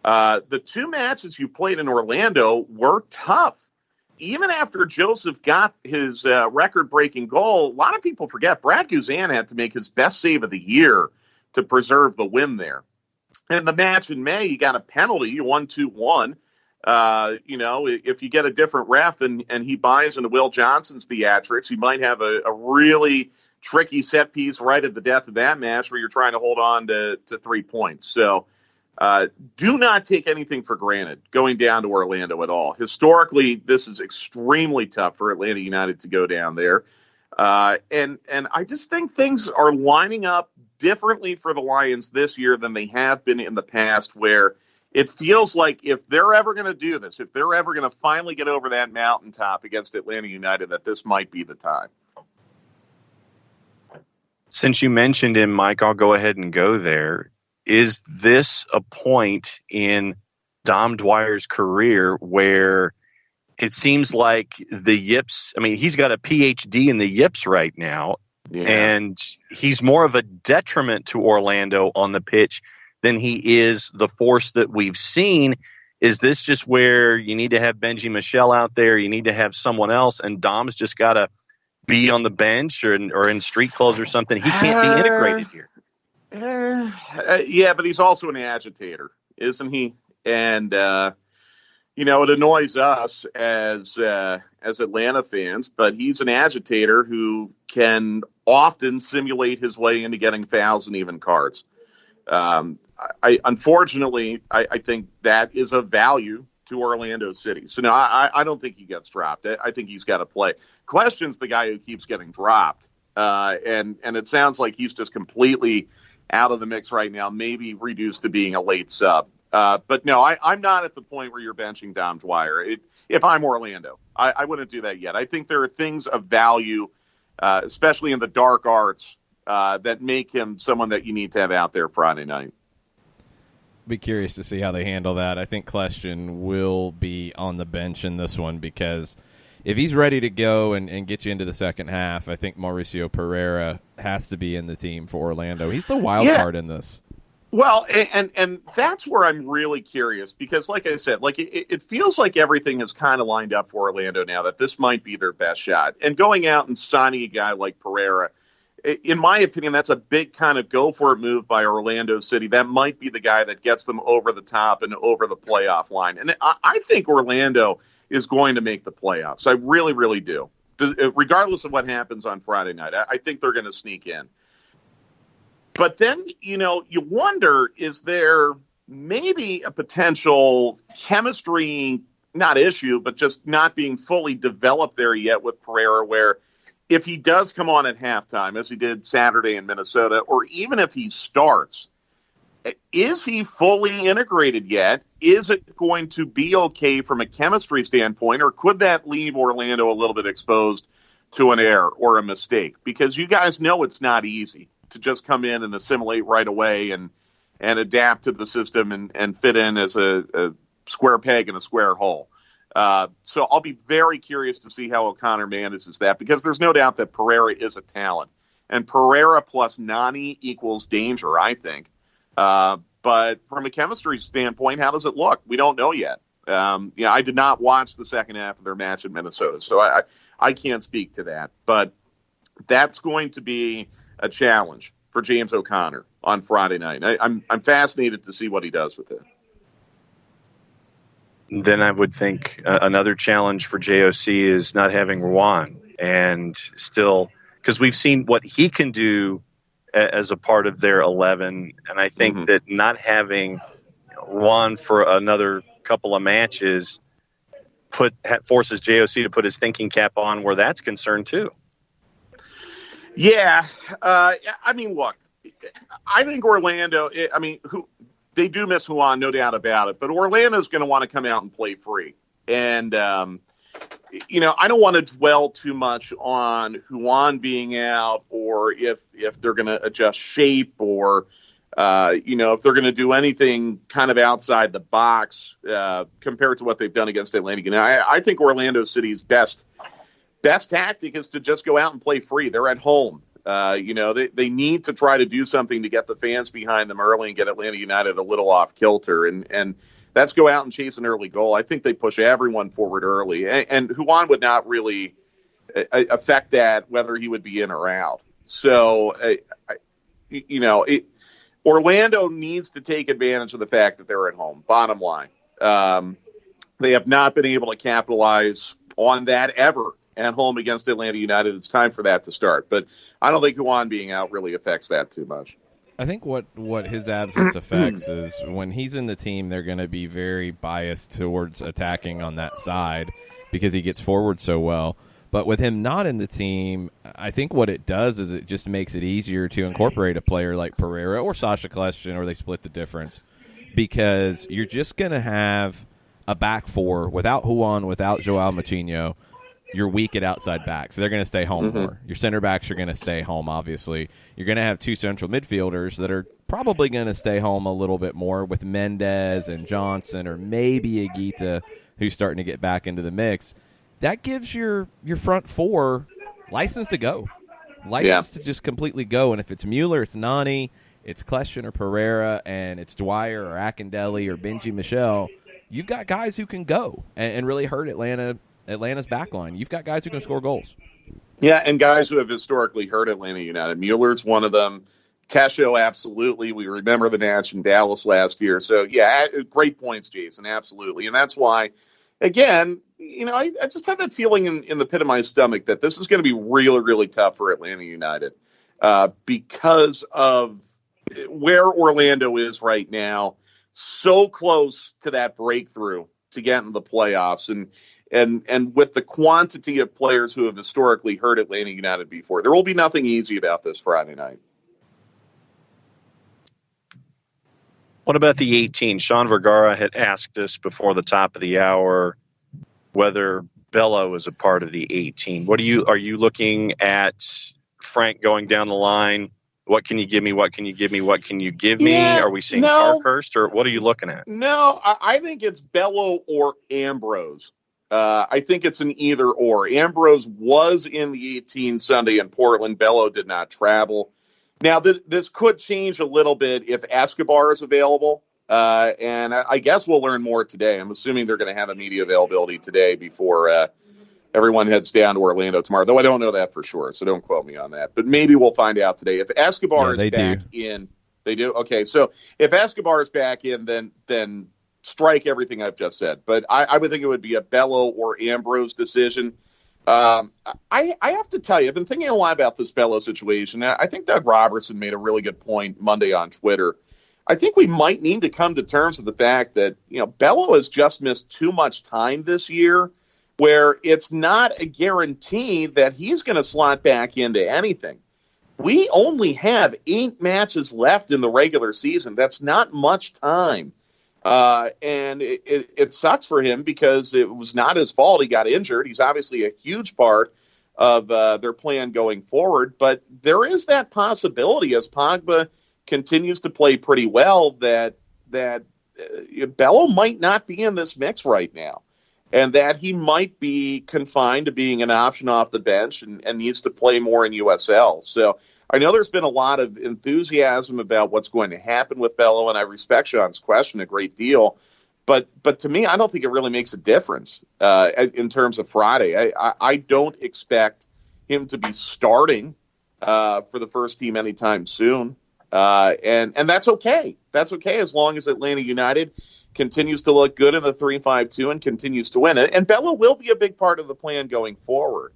the 2 matches you played in Orlando were tough. Even after Joseph got his record-breaking goal, a lot of people forget Brad Guzan had to make his best save of the year to preserve the win there. And the match in May, you got a penalty, you won 2-1. If you get a different ref and he buys into Will Johnson's theatrics, you might have a really tricky set piece right at the death of that match where you're trying to hold on to 3 points. So do not take anything for granted going down to Orlando at all. Historically, this is extremely tough for Atlanta United to go down there. And I just think things are lining up differently for the Lions this year than they have been in the past, where it feels like if they're ever going to do this, if they're ever going to finally get over that mountaintop against Atlanta United, that this might be the time. Since you mentioned him, Mike, I'll go ahead and go there. Is this a point in Dom Dwyer's career where it seems like the yips, he's got a PhD in the yips right now, and he's more of a detriment to Orlando on the pitch than he is the force that we've seen. Is this just where you need to have Benji Michel out there? You need to have someone else, and Dom's just got to be on the bench or in street clothes or something? He can't be integrated here. Yeah, but he's also an agitator, isn't he? And, it annoys us as Atlanta fans, but he's an agitator who can often simulate his way into getting fouls and even cards. Unfortunately, I think that is of value to Orlando City. So, no, I don't think he gets dropped. I think he's got to play. Question's the guy who keeps getting dropped. And it sounds like he's just completely out of the mix right now, maybe reduced to being a late sub. But no, I'm not at the point where you're benching Dom Dwyer. If I'm Orlando, I wouldn't do that yet. I think there are things of value, especially in the dark arts, that make him someone that you need to have out there Friday night. Be curious to see how they handle that. I think Kleshton will be on the bench in this one because if he's ready to go and get you into the second half, I think Mauricio Pereira has to be in the team for Orlando. He's the wild card in this. Well, and that's where I'm really curious because, like I said, it feels like everything is kind of lined up for Orlando now, that this might be their best shot. And going out and signing a guy like Pereira, in my opinion, that's a big kind of go-for-it move by Orlando City. That might be the guy that gets them over the top and over the playoff line. And I think Orlando is going to make the playoffs. I really, really do. Regardless of what happens on Friday night, I think they're going to sneak in. But then, you wonder, is there maybe a potential chemistry, not issue, but just not being fully developed there yet with Pereira, where if he does come on at halftime, as he did Saturday in Minnesota, or even if he starts, is he fully integrated yet? Is it going to be okay from a chemistry standpoint, or could that leave Orlando a little bit exposed to an error or a mistake? Because you guys know it's not easy to just come in and assimilate right away and adapt to the system and fit in as a square peg in a square hole. So I'll be very curious to see how O'Connor manages that, because there's no doubt that Pereira is a talent. and Pereira plus Nani equals danger, I think. But from a chemistry standpoint, how does it look? We don't know yet. I did not watch the second half of their match in Minnesota, so I can't speak to that. But that's going to be a challenge for James O'Connor on Friday night. I'm fascinated to see what he does with it. Then I would think another challenge for JOC is not having Juan, and still, because we've seen what he can do as a part of their 11, and I think that not having Juan for another couple of matches forces JOC to put his thinking cap on where that's concerned too. Yeah, I mean, look, I think Orlando. They do miss Juan, no doubt about it. But Orlando's going to want to come out and play free. And, I don't want to dwell too much on Juan being out or if they're going to adjust shape or, if they're going to do anything kind of outside the box compared to what they've done against Atlanta. I think Orlando City's best tactic is to just go out and play free. They're at home. They need to try to do something to get the fans behind them early and get Atlanta United a little off kilter. And that's go out and chase an early goal. I think they push everyone forward early. And Juan would not really affect that, whether he would be in or out. So, Orlando needs to take advantage of the fact that they're at home. Bottom line. They have not been able to capitalize on that ever at home against Atlanta United. It's time for that to start. But I don't think Juan being out really affects that too much. I think what his absence affects is when he's in the team, they're going to be very biased towards attacking on that side because he gets forward so well. But with him not in the team, I think what it does is it just makes it easier to incorporate a player like Pereira or Sasha Kljestan, or they split the difference, because you're just going to have a back four without Juan, without Joao Moutinho. You're weak at outside backs. So they're going to stay home more. Your center backs are going to stay home, obviously. You're going to have two central midfielders that are probably going to stay home a little bit more with Mendez and Johnson, or maybe Higuita, who's starting to get back into the mix. That gives your front four license to go. License to just completely go. And if it's Mueller, it's Nani, it's Kljestan or Pereira, and it's Dwyer or Akindelli or Benji Michel, you've got guys who can go and really hurt Atlanta's backline. You've got guys who can score goals. Yeah, and guys who have historically hurt Atlanta United. Mueller's one of them. Tesho, absolutely. We remember the match in Dallas last year. So, yeah, great points, Jason, absolutely. And that's why, again, I just have that feeling in the pit of my stomach that this is going to be really, really tough for Atlanta United because of where Orlando is right now, so close to that breakthrough to get into the playoffs. And with the quantity of players who have historically hurt Atlanta United before, there will be nothing easy about this Friday night. What about the 18? Sean Vergara had asked us before the top of the hour whether Bello is a part of the 18. Are you looking at Frank going down the line? What can you give me? What can you give me? What can you give me? Are we seeing Parkhurst, or what are you looking at? No, I think it's Bello or Ambrose. I think it's an either or. Ambrose was in the 18 Sunday in Portland. Bello did not travel. Now, this could change a little bit if Escobar is available. And I guess we'll learn more today. I'm assuming they're going to have a media availability today before everyone heads down to Orlando tomorrow, though I don't know that for sure, so don't quote me on that. But maybe we'll find out today. If Escobar is back in, they do? Okay, so if Escobar is back in, then strike everything I've just said. But I would think it would be a Bello or Ambrose decision. I have to tell you, I've been thinking a lot about this Bello situation. I think Doug Robertson made a really good point Monday on Twitter. I think we might need to come to terms with the fact that, Bello has just missed too much time this year, where it's not a guarantee that he's going to slot back into anything. We only have 8 matches left in the regular season. That's not much time. And it sucks for him because it was not his fault. He got injured. He's obviously a huge part of their plan going forward. But there is that possibility, as Pogba continues to play pretty well, that Bello might not be in this mix right now, and that he might be confined to being an option off the bench and needs to play more in USL. So I know there's been a lot of enthusiasm about what's going to happen with Bello, and I respect Sean's question a great deal. But to me, I don't think it really makes a difference in terms of Friday. I don't expect him to be starting for the first team anytime soon. And that's okay. That's okay as long as Atlanta United continues to look good in the 3-5-2 and continues to win. And Bello will be a big part of the plan going forward.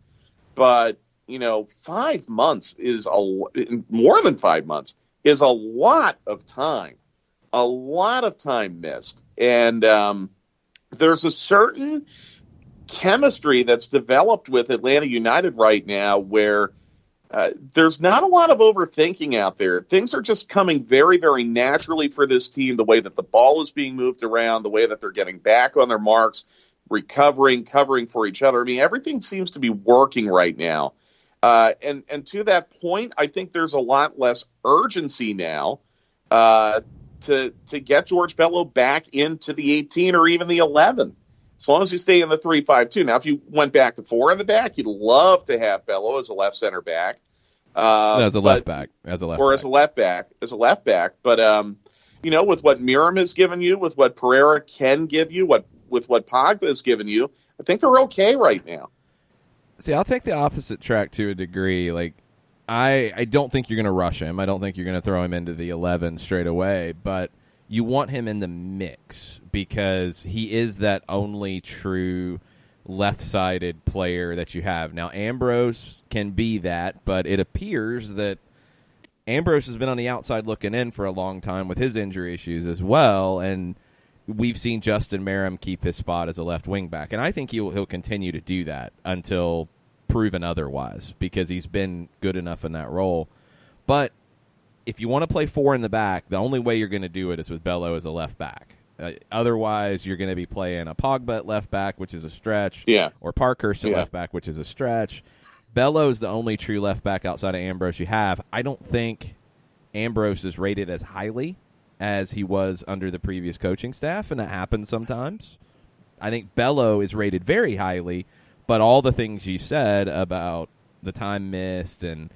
But, 5 months is more than 5 months is a lot of time. A lot of time missed. And there's a certain chemistry that's developed with Atlanta United right now where there's not a lot of overthinking out there. Things are just coming very, very naturally for this team, the way that the ball is being moved around, the way that they're getting back on their marks, recovering, covering for each other. I mean, everything seems to be working right now. And to that point, I think there's a lot less urgency now to get George Bello back into the 18 or even the 11, as long as you stay in the 3-5-2. Now, if you went back to 4 in the back, you'd love to have Bello as a left center back. As a left back. As a left back. But, with what Miram has given you, with what Pereira can give you, with what Pogba has given you, I think they're okay right now. See, I'll take the opposite track to a degree. Like, I don't think you're going to rush him. I don't think you're going to throw him into the 11 straight away, but you want him in the mix because he is that only true left-sided player that you have. Now, Ambrose can be that, but it appears that Ambrose has been on the outside looking in for a long time with his injury issues as well, and we've seen Justin Merrim keep his spot as a left wing back, and I think he'll continue to do that until proven otherwise because he's been good enough in that role. But if you want to play 4 in the back, the only way you're going to do it is with Bello as a left back. Otherwise, you're going to be playing a Pogba at left back, which is a stretch, or Parkhurst at left back, which is a stretch. Bello's the only true left back outside of Ambrose you have. I don't think Ambrose is rated as highly as he was under the previous coaching staff, and that happens sometimes. I think Bello is rated very highly, but all the things you said about the time missed and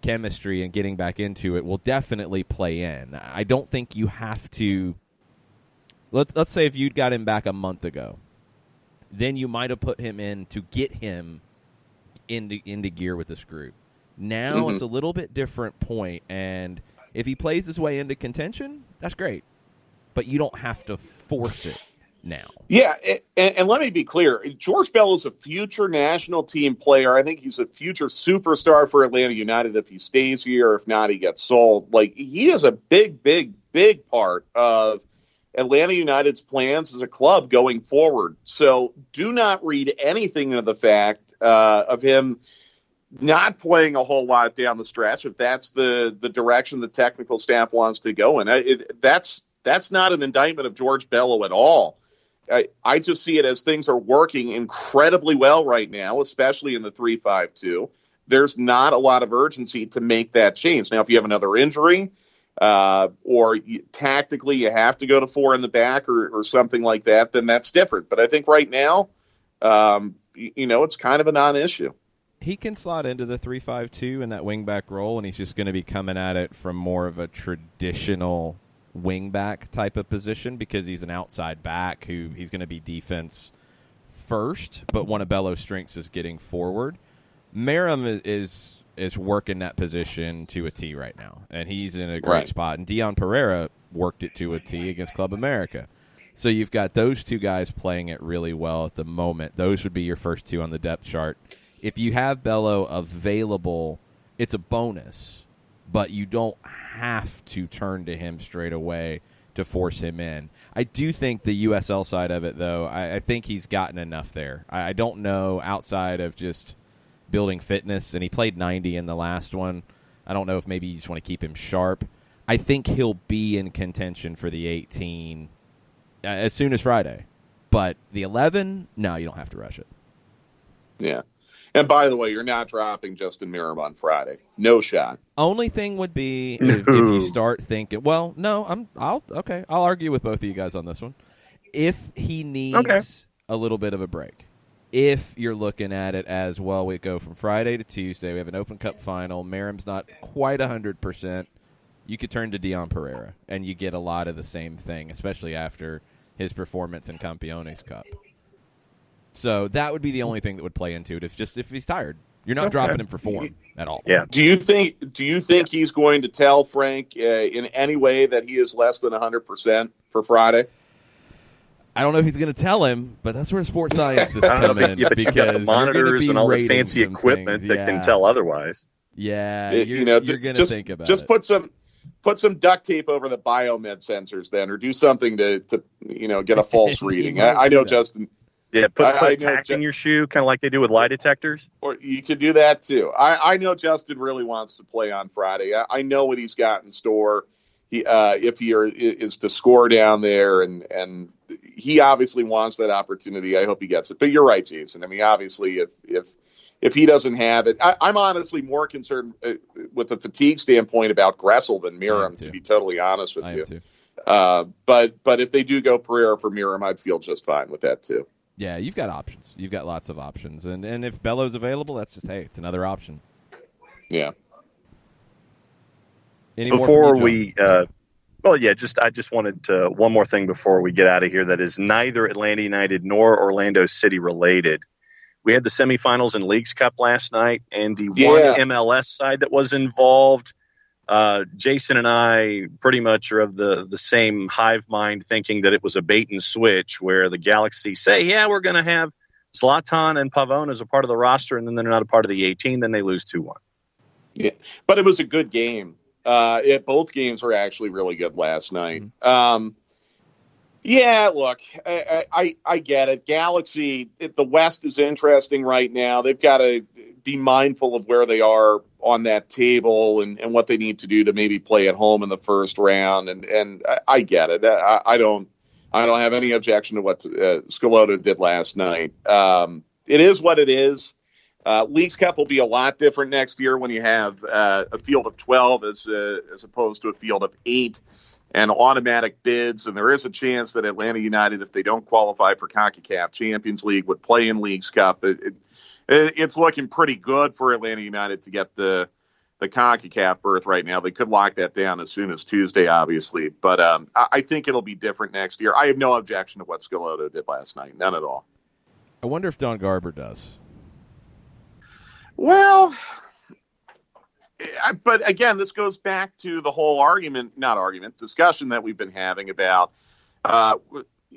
chemistry and getting back into it will definitely play in. I don't think you have to. Let's say if you'd got him back a month ago, then you might have put him in to get him into gear with this group. Now it's a little bit different point, and if he plays his way into contention, that's great. But you don't have to force it now. Yeah, and let me be clear. George Bello is a future national team player. I think he's a future superstar for Atlanta United if he stays here. If not, he gets sold. Like, he is a big, big, big part of Atlanta United's plans as a club going forward. So do not read anything into the fact of him not playing a whole lot down the stretch, if that's the direction the technical staff wants to go in. That's not an indictment of George Bello at all. I just see it as things are working incredibly well right now, especially in the 3-5-2. There's not a lot of urgency to make that change. Now, if you have another injury or tactically you have to go to 4 in the back or something like that, then that's different. But I think right now, it's kind of a non-issue. He can slot into the 3-5-2 in that wing-back role, and he's just going to be coming at it from more of a traditional wing-back type of position because he's an outside back who he's going to be defense first, but one of Bello's strengths is getting forward. Merrim is working that position to a T right now, and he's in a great spot. And Dion Pereira worked it to a T against Club America. So you've got those two guys playing it really well at the moment. Those would be your first two on the depth chart. If you have Bello available, it's a bonus, but you don't have to turn to him straight away to force him in. I do think the USL side of it, though, I think he's gotten enough there. I don't know, outside of just building fitness, and he played 90 in the last one. I don't know if maybe you just want to keep him sharp. I think he'll be in contention for the 18 as soon as Friday. But the 11, no, you don't have to rush it. Yeah. And by the way, you're not dropping Justin Merrim on Friday. No shot. Only thing would be if you start thinking, well, no, I'll argue with both of you guys on this one. If he needs a little bit of a break, if you're looking at it as, well, we go from Friday to Tuesday, we have an Open Cup final, Merrim's not quite 100%, you could turn to Dion Pereira, and you get a lot of the same thing, especially after his performance in Campiones Cup. So that would be the only thing that would play into it. It's just if he's tired. You're not dropping him for form at all. Yeah. Do you think he's going to tell Frank in any way that he is less than 100% for Friday? I don't know if he's going to tell him, but that's where sports science is coming in. Yeah, but you got the monitors and all the fancy equipment that can tell otherwise. Yeah, you're going to think about just it. Put some duct tape over the biomed sensors then, or do something to get a false reading. I know, Justin. Yeah, put a tack in your shoe, kind of like they do with lie detectors. Or you could do that too. I know Justin really wants to play on Friday. I know what he's got in store. If he is to score down there, and he obviously wants that opportunity. I hope he gets it. But you're right, Jason. I mean, obviously, if he doesn't have it, I'm honestly more concerned with the fatigue standpoint about Gressel than Merrim, to be totally honest with you. But if they do go Pereira for Merrim, I'd feel just fine with that too. Yeah, you've got options. You've got lots of options. And if Bello's available, that's just, hey, it's another option. Yeah. Before we I just wanted to, one more thing before we get out of here that is neither Atlanta United nor Orlando City related. We had the semifinals in Leagues Cup last night, and the one MLS side that was involved, Jason and I pretty much are of the same hive mind, thinking that it was a bait and switch where the Galaxy say, yeah, we're going to have Zlatan and Pavone as a part of the roster, and then they're not a part of the 18, then they lose 2-1. Yeah, but it was a good game. Both games were actually really good last night. Mm-hmm. Yeah, look, I get it. Galaxy, the West is interesting right now. They've got to be mindful of where they are on that table and what they need to do to maybe play at home in the first round. And I get it. I don't have any objection to what Schelotto did last night. It is what it is. Leagues Cup will be a lot different next year when you have a field of 12 as opposed to a field of 8 and automatic bids. And there is a chance that Atlanta United, if they don't qualify for CONCACAF Champions League, would play in Leagues Cup. It's looking pretty good for Atlanta United to get the CONCACAF berth right now. They could lock that down as soon as Tuesday, obviously. But I think it'll be different next year. I have no objection to what Schelotto did last night. None at all. I wonder if Don Garber does. Well, but again, this goes back to the whole discussion that we've been having about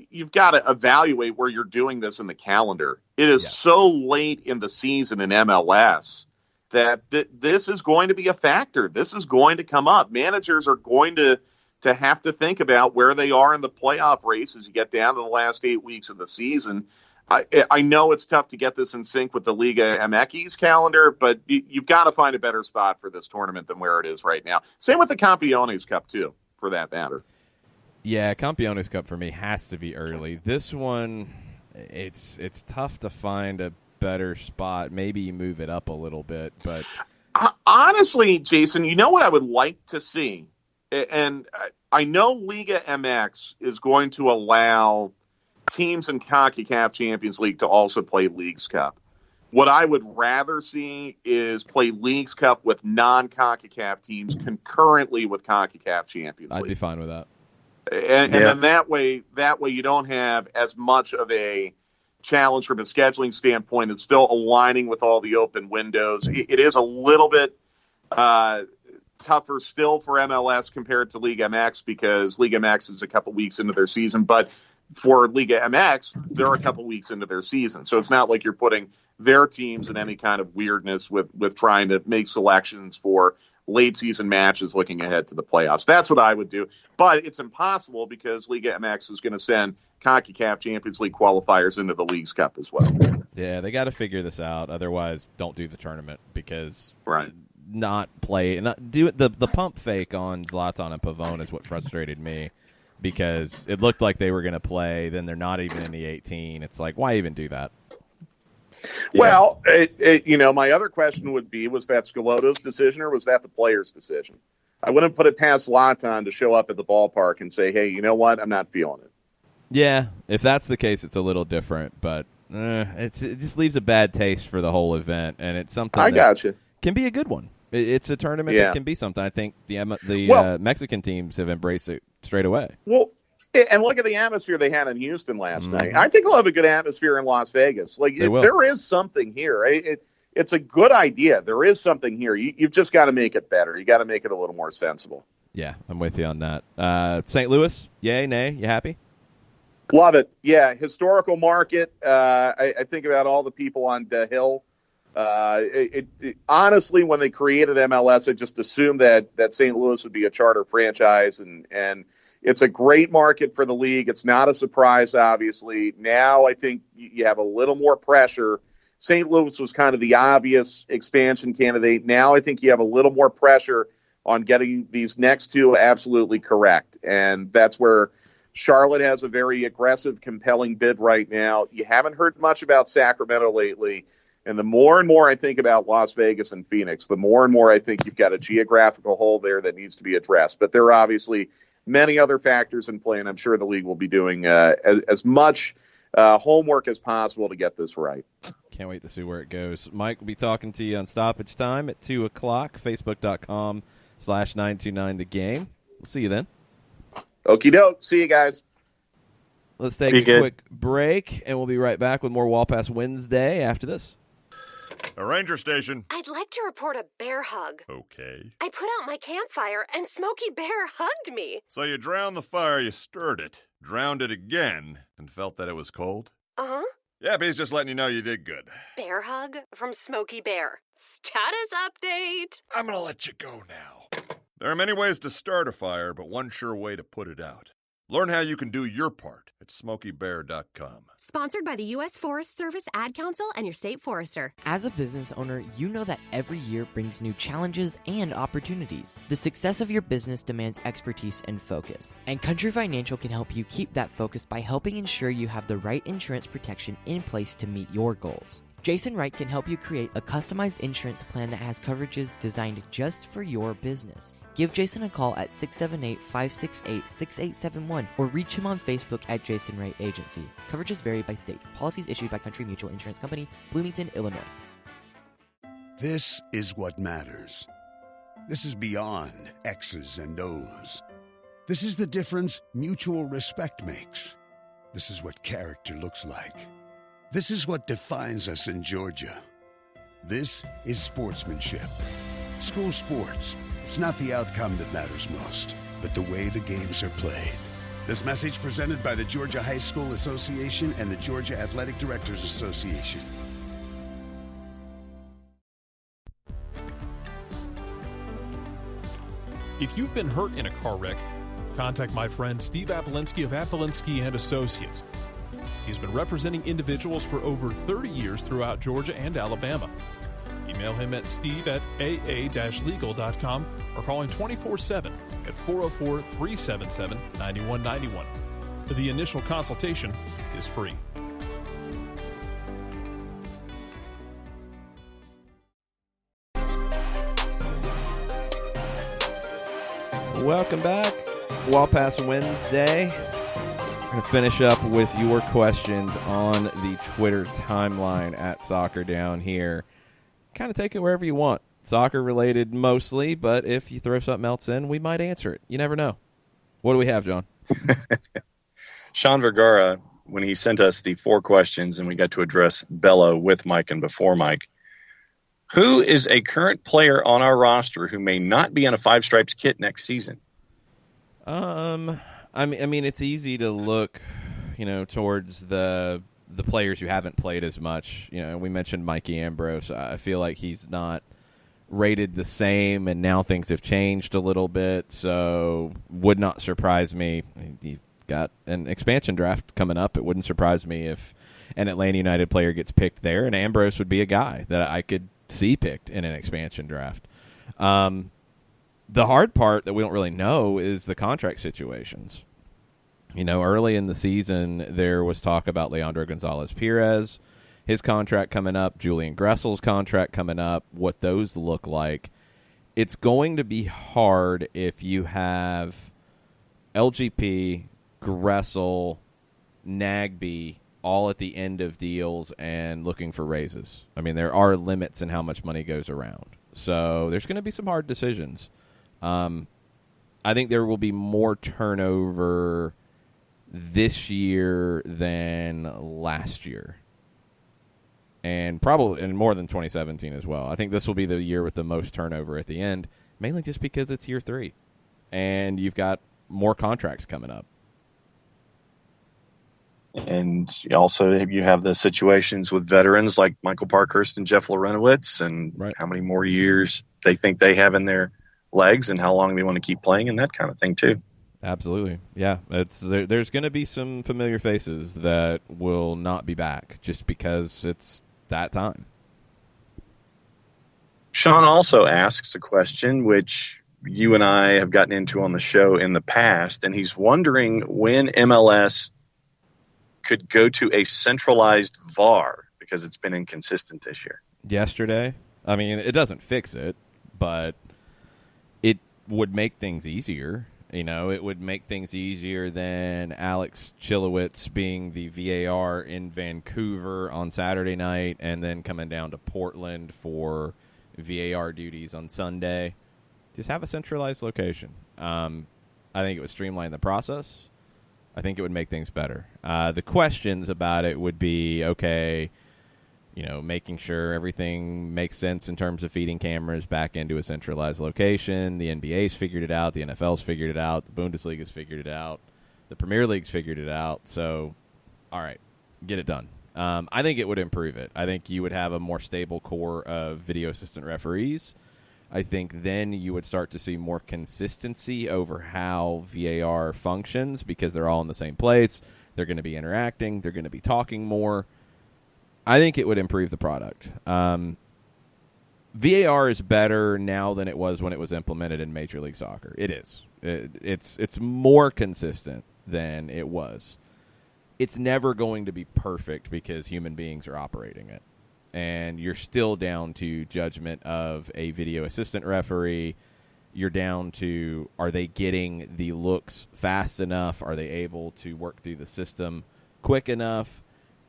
you've got to evaluate where you're doing this in the calendar. It is so late in the season in MLS that this is going to be a factor. This is going to come up. Managers are going to have to think about where they are in the playoff race as you get down to the last 8 weeks of the season. I know it's tough to get this in sync with the Liga MX's calendar, but you've got to find a better spot for this tournament than where it is right now. Same with the Campiones Cup, too, for that matter. Yeah, Campiones Cup for me has to be early. This one, it's tough to find a better spot. Maybe you move it up a little bit, but honestly, Jason, you know what I would like to see? And I know Liga MX is going to allow teams in CONCACAF Champions League to also play Leagues Cup. What I would rather see is play Leagues Cup with non-CONCACAF teams concurrently with CONCACAF Champions League. I'd be fine with that. And then that way you don't have as much of a challenge from a scheduling standpoint. It's still aligning with all the open windows. It is a little bit tougher still for MLS compared to Liga MX because Liga MX is a couple weeks into their season, but for Liga MX, they're a couple weeks into their season. So it's not like you're putting their teams in any kind of weirdness with trying to make selections for late season matches looking ahead to the playoffs. That's what I would do. But it's impossible because Liga MX is going to send CONCACAF Champions League qualifiers into the Leagues Cup as well. Yeah, they got to figure this out. Otherwise, don't do the tournament because not do it. The pump fake on Zlatan and Pavone is what frustrated me. Because it looked like they were going to play, then they're not even in the 18. It's like, why even do that? Well, my other question would be, was that Schelotto's decision or was that the player's decision? I wouldn't put it past Zlatan to show up at the ballpark and say, hey, you know what? I'm not feeling it. Yeah, if that's the case, it's a little different. But it just leaves a bad taste for the whole event, and it's something I gotcha. Can be a good one. It's a tournament that can be something. I think the Mexican teams have embraced it straight away. Well, and look at the atmosphere they had in Houston last night. I think they'll have a good atmosphere in Las Vegas. There is something here. It's a good idea. There is something here. You've just got to make it better. You got to make it a little more sensible. Yeah, I'm with you on that. St. Louis, yay, nay, you happy? Love it. Yeah, historical market. I think about all the people on the Hill. Honestly, when they created MLS, I just assumed that St. Louis would be a charter franchise, and it's a great market for the league. It's not a surprise, obviously. Now I think you have a little more pressure. St. Louis was kind of the obvious expansion candidate. Now I think you have a little more pressure on getting these next two absolutely correct, and that's where Charlotte has a very aggressive, compelling bid right now. You haven't heard much about Sacramento lately. And the more and more I think about Las Vegas and Phoenix, the more and more I think you've got a geographical hole there that needs to be addressed. But there are obviously many other factors in play, and I'm sure the league will be doing as much homework as possible to get this right. Can't wait to see where it goes. Mike will be talking to you on stoppage time at 2 o'clock, facebook.com/929thegame. We'll see you then. Okie doke. See you guys. Let's take a quick break, and we'll be right back with more Wall Pass Wednesday after this. A ranger station. I'd like to report a bear hug. Okay. I put out my campfire and Smokey Bear hugged me. So you drowned the fire, you stirred it, drowned it again, and felt that it was cold? Uh-huh. Yeah, he's just letting you know you did good. Bear hug from Smokey Bear. Status update. I'm gonna let you go now. There are many ways to start a fire, but one sure way to put it out. Learn how you can do your part at SmokeyBear.com. Sponsored by the U.S. Forest Service Ad Council and your state forester. As a business owner, you know that every year brings new challenges and opportunities. The success of your business demands expertise and focus. And Country Financial can help you keep that focus by helping ensure you have the right insurance protection in place to meet your goals. Jason Wright can help you create a customized insurance plan that has coverages designed just for your business. Give Jason a call at 678-568-6871 or reach him on Facebook at Jason Wright Agency. Coverages vary by state. Policies issued by Country Mutual Insurance Company, Bloomington, Illinois. This is what matters. This is beyond X's and O's. This is the difference mutual respect makes. This is what character looks like. This is what defines us in Georgia. This is sportsmanship. School sports. It's not the outcome that matters most, but the way the games are played. This message presented by the Georgia High School Association and the Georgia Athletic Directors Association. If you've been hurt in a car wreck, contact my friend Steve Apolinsky of Apolinsky & Associates. He's been representing individuals for over 30 years throughout Georgia and Alabama. Email him at steve@aa-legal.com or call him 24/7 at 404-377-9191. The initial consultation is free. Welcome back. Wall Pass Wednesday. We're going to finish up with your questions on the Twitter timeline at Soccer Down Here. Kind of take it wherever you want. Soccer related mostly, but if you throw something else in, we might answer it. You never know. What do we have, John? Sean Vergara, when he sent us the 4 questions and we got to address Bella with Mike and before Mike, who is a current player on our roster who may not be in a Five Stripes kit next season? I mean, it's easy to look, towards the players who haven't played as much. We mentioned Mikey Ambrose. I feel like he's not rated the same, and now things have changed a little bit, so would not surprise me. You've got an expansion draft coming up. It wouldn't surprise me if an Atlanta United player gets picked there, and Ambrose would be a guy that I could see picked in an expansion draft. The hard part that we don't really know is the contract situations. Early in the season, there was talk about Leandro Gonzalez-Perez, his contract coming up, Julian Gressel's contract coming up, what those look like. It's going to be hard if you have LGP, Gressel, Nagbe all at the end of deals and looking for raises. I mean, there are limits in how much money goes around. So there's going to be some hard decisions. I think there will be more turnover this year than last year. And probably and more than 2017 as well. I think this will be the year with the most turnover at the end, mainly just because it's year 3. And you've got more contracts coming up. And also you have the situations with veterans like Michael Parkhurst and Jeff Lorenowitz, and how many more years they think they have in their legs and how long they want to keep playing and that kind of thing too. Absolutely. Yeah. There's going to be some familiar faces that will not be back just because it's that time. Sean also asks a question which you and I have gotten into on the show in the past, and he's wondering when MLS could go to a centralized VAR because it's been inconsistent this year. Yesterday, I mean, it doesn't fix it, but it would make things easier. You know, it would make things easier than Alex Chilowitz being the VAR in Vancouver on Saturday night and then coming down to Portland for VAR duties on Sunday. Just have a centralized location. I think it would streamline the process. I think it would make things better. The questions about it would be, okay, you know, making sure everything makes sense in terms of feeding cameras back into a centralized location. The NBA's figured it out. The NFL's figured it out. The Bundesliga's figured it out. The Premier League's figured it out. So, all right, get it done. I think it would improve it. I think you would have a more stable core of video assistant referees. I think then you would start to see more consistency over how VAR functions because they're all in the same place. They're going to be interacting. They're going to be talking more. I think it would improve the product. VAR is better now than it was when it was implemented in Major League Soccer. It is. It's more consistent than it was. It's never going to be perfect because human beings are operating it. And you're still down to judgment of a video assistant referee. You're down to, are they getting the looks fast enough? Are they able to work through the system quick enough?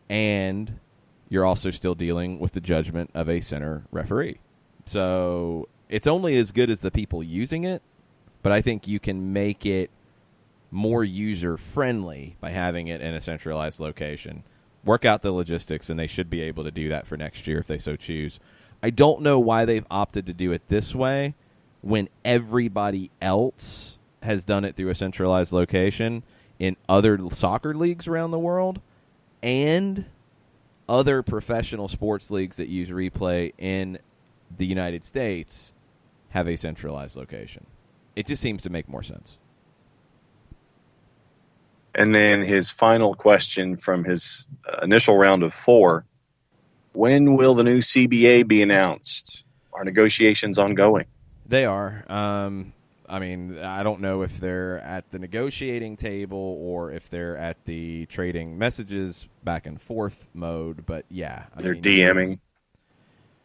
And you're also still dealing with the judgment of a center referee. So it's only as good as the people using it, but I think you can make it more user-friendly by having it in a centralized location. Work out the logistics, and they should be able to do that for next year if they so choose. I don't know why they've opted to do it this way when everybody else has done it through a centralized location in other soccer leagues around the world and other professional sports leagues that use replay in the United States have a centralized location. It just seems to make more sense. And then his final question from his initial round of 4, when will the new CBA be announced? Are negotiations ongoing? They are. I mean, I don't know if they're at the negotiating table or if they're at the trading messages back and forth mode, but yeah. They're DMing.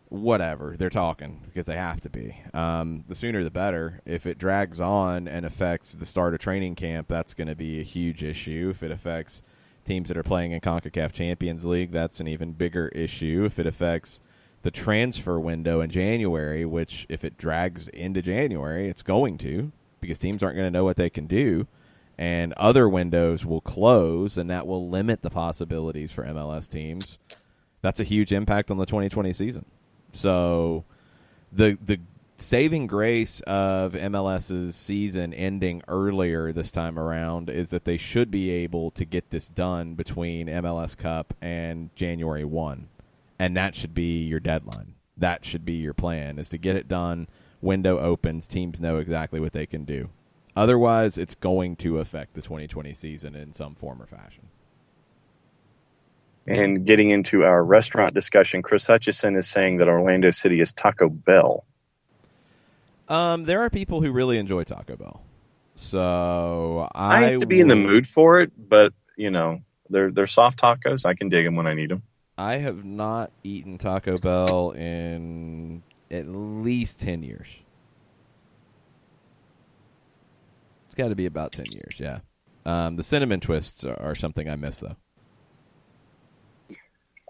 Whatever. They're talking because they have to be. The sooner the better. If it drags on and affects the start of training camp, that's going to be a huge issue. If it affects teams that are playing in CONCACAF Champions League, that's an even bigger issue. If it affects the transfer window in January, which if it drags into January, it's going to because teams aren't going to know what they can do, and other windows will close, and that will limit the possibilities for MLS teams. That's a huge impact on the 2020 season. So the saving grace of MLS's season ending earlier this time around is that they should be able to get this done between MLS Cup and January 1. And that should be your deadline. That should be your plan, is to get it done. Window opens. Teams know exactly what they can do. Otherwise, it's going to affect the 2020 season in some form or fashion. And getting into our restaurant discussion, Chris Hutchison is saying that Orlando City is Taco Bell. There are people who really enjoy Taco Bell. So I have to be in the mood for it, but, you know, they're soft tacos. I can dig them when I need them. I have not eaten Taco Bell in at least 10 years. It's got to be about 10 years, yeah. The cinnamon twists are something I miss, though.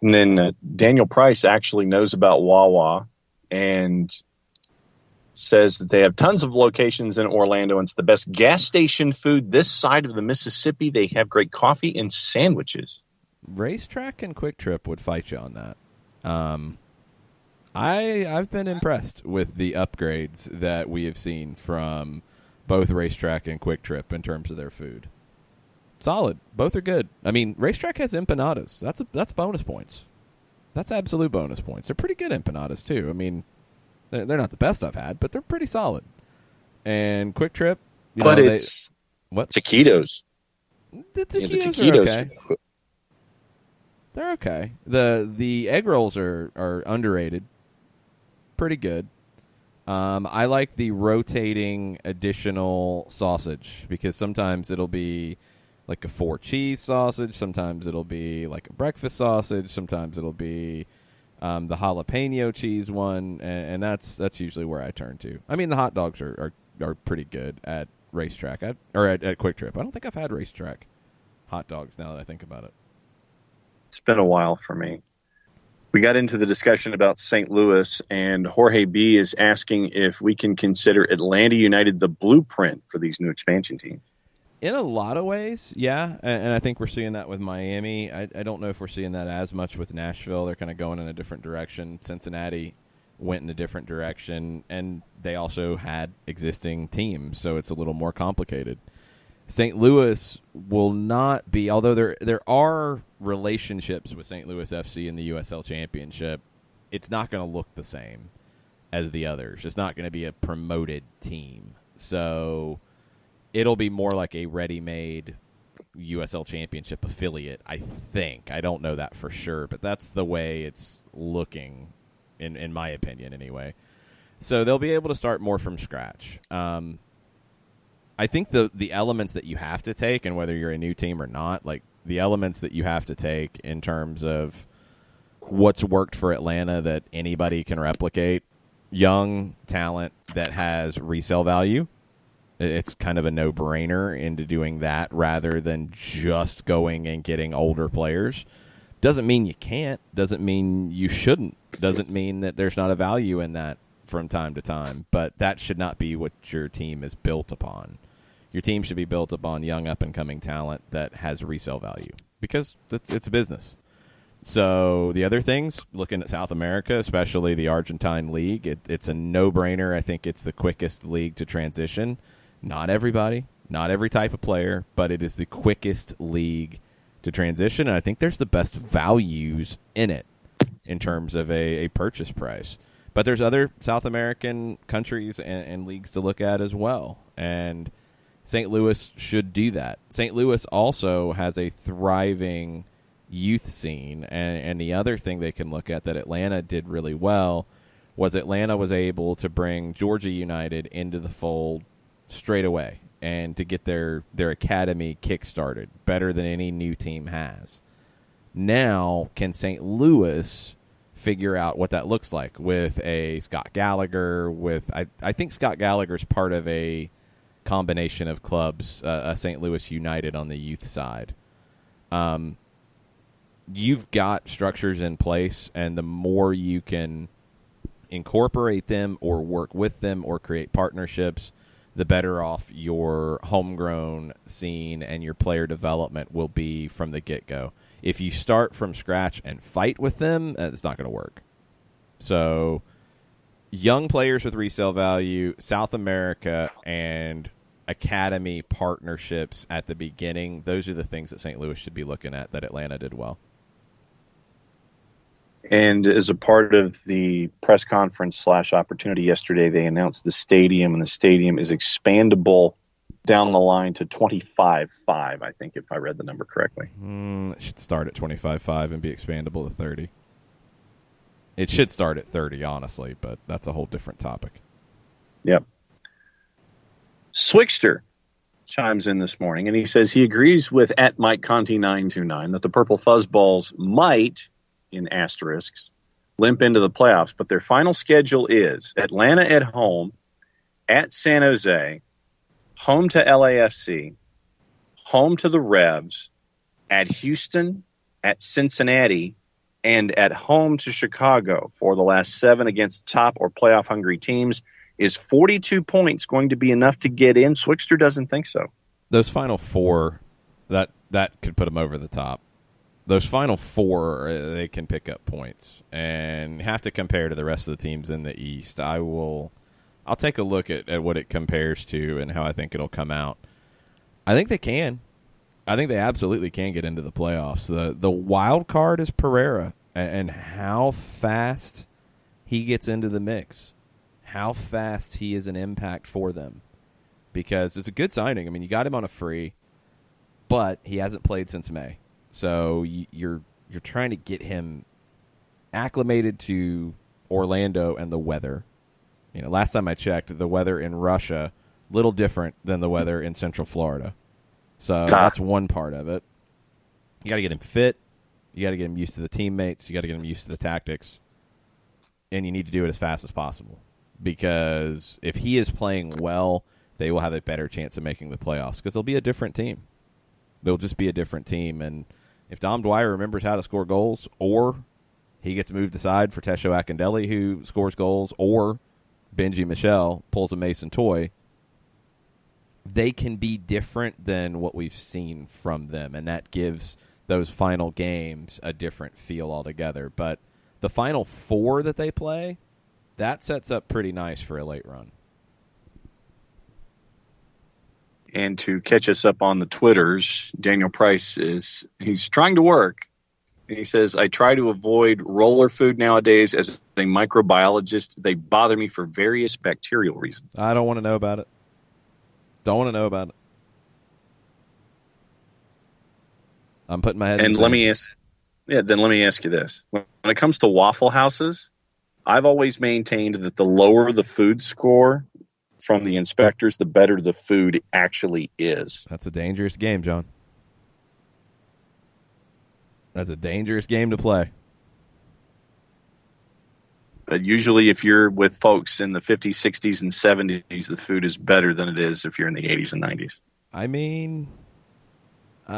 And then Daniel Price actually knows about Wawa and says that they have tons of locations in Orlando, and it's the best gas station food this side of the Mississippi. They have great coffee and sandwiches. Racetrack and Quick Trip would fight you on that. I've been impressed with the upgrades that we have seen from both Racetrack and Quick Trip in terms of their food. Solid. Both are good. I mean, Racetrack has empanadas. That's bonus points. That's absolute bonus points. They're pretty good empanadas, too. I mean, they're not the best I've had, but they're pretty solid. And Quick Trip, it's taquitos. The taquitos are okay. They're okay. The egg rolls are underrated. Pretty good. I like the rotating additional sausage because sometimes it'll be like a 4-cheese sausage. Sometimes it'll be like a breakfast sausage. Sometimes it'll be the jalapeno cheese one, and that's usually where I turn to. I mean, the hot dogs are pretty good at Racetrack or at Quick Trip. I don't think I've had Racetrack hot dogs now that I think about it. It's been a while for me. We got into the discussion about St. Louis, and Jorge B. is asking if we can consider Atlanta United the blueprint for these new expansion teams. In a lot of ways, yeah, and I think we're seeing that with Miami. I don't know if we're seeing that as much with Nashville. They're kind of going in a different direction. Cincinnati went in a different direction, and they also had existing teams, so it's a little more complicated. St. Louis will not be, although there are relationships with St. Louis FC in the USL Championship, it's not going to look the same as the others. It's not going to be a promoted team. So it'll be more like a ready-made USL Championship affiliate, I think. I don't know that for sure, but that's the way it's looking, in my opinion anyway. So they'll be able to start more from scratch. I think the elements that you have to take, and whether you're a new team or not, like the elements that you have to take in terms of what's worked for Atlanta that anybody can replicate, young talent that has resale value. It's kind of a no-brainer into doing that rather than just going and getting older players. Doesn't mean you can't. Doesn't mean you shouldn't. Doesn't mean that there's not a value in that from time to time. But that should not be what your team is built upon. Your team should be built upon young up-and-coming talent that has resale value because it's a business. So the other things, looking at South America, especially the Argentine league, it's a no-brainer. I think it's the quickest league to transition. Not everybody, not every type of player, but it is the quickest league to transition, and I think there's the best values in it in terms of a purchase price. But there's other South American countries and leagues to look at as well, and St. Louis should do that. St. Louis also has a thriving youth scene, and the other thing they can look at that Atlanta did really well was Atlanta was able to bring Georgia United into the fold straight away and to get their academy kick-started better than any new team has. Now, can St. Louis figure out what that looks like with a Scott Gallagher? I think Scott Gallagher's part of a combination of clubs, St. Louis United on the youth side. You've got structures in place, and the more you can incorporate them or work with them or create partnerships, the better off your homegrown scene and your player development will be from the get-go. If you start from scratch and fight with them, it's not going to work. So young players with resale value, South America, and academy partnerships at the beginning, those are the things that St. Louis should be looking at that Atlanta did well. And as a part of the press conference / opportunity yesterday, they announced the stadium, and the stadium is expandable down the line to 25.5, I think, if I read the number correctly. It should start at 25.5 and be expandable to 30. It should start at 30, honestly, but that's a whole different topic. Yep. Swixter chimes in this morning, and he says he agrees with @MikeConti929 that the Purple Fuzzballs might, in asterisks, limp into the playoffs, but their final schedule is Atlanta at home, at San Jose, home to LAFC, home to the Revs, at Houston, at Cincinnati, and at home to Chicago for the last 7 against top or playoff-hungry teams. Is 42 points going to be enough to get in? Swickster doesn't think so. Those final 4, that could put them over the top. Those final 4, they can pick up points and have to compare to the rest of the teams in the East. I'll take a look at what it compares to and how I think it'll come out. I think they can. I think they absolutely can get into the playoffs. The wild card is Pereira and how fast he gets into the mix, how fast he is an impact for them. Because it's a good signing. I mean, you got him on a free, but he hasn't played since May. So you're trying to get him acclimated to Orlando and the weather. You know, last time I checked, the weather in Russia little different than the weather in Central Florida. So that's one part of it. You got to get him fit. You got to get him used to the teammates. You got to get him used to the tactics. And you need to do it as fast as possible. Because if he is playing well, they will have a better chance of making the playoffs because they'll be a different team. They'll just be a different team. And if Dom Dwyer remembers how to score goals, or he gets moved aside for Tesho Akindele, who scores goals, or Benji Michel pulls a Mason Toy, they can be different than what we've seen from them. And that gives those final games a different feel altogether. But the final 4 that they play, that sets up pretty nice for a late run. And to catch us up on the Twitters, Daniel Price he's trying to work. And he says, I try to avoid roller food nowadays as a microbiologist. They bother me for various bacterial reasons. I don't want to know about it. Don't want to know about it. I'm putting my head in And let me ask you this. When it comes to Waffle Houses, I've always maintained that the lower the food score from the inspectors, the better the food actually is. That's a dangerous game, John. That's a dangerous game to play. But usually if you're with folks in the 50s, 60s, and 70s, the food is better than it is if you're in the 80s and 90s. I mean,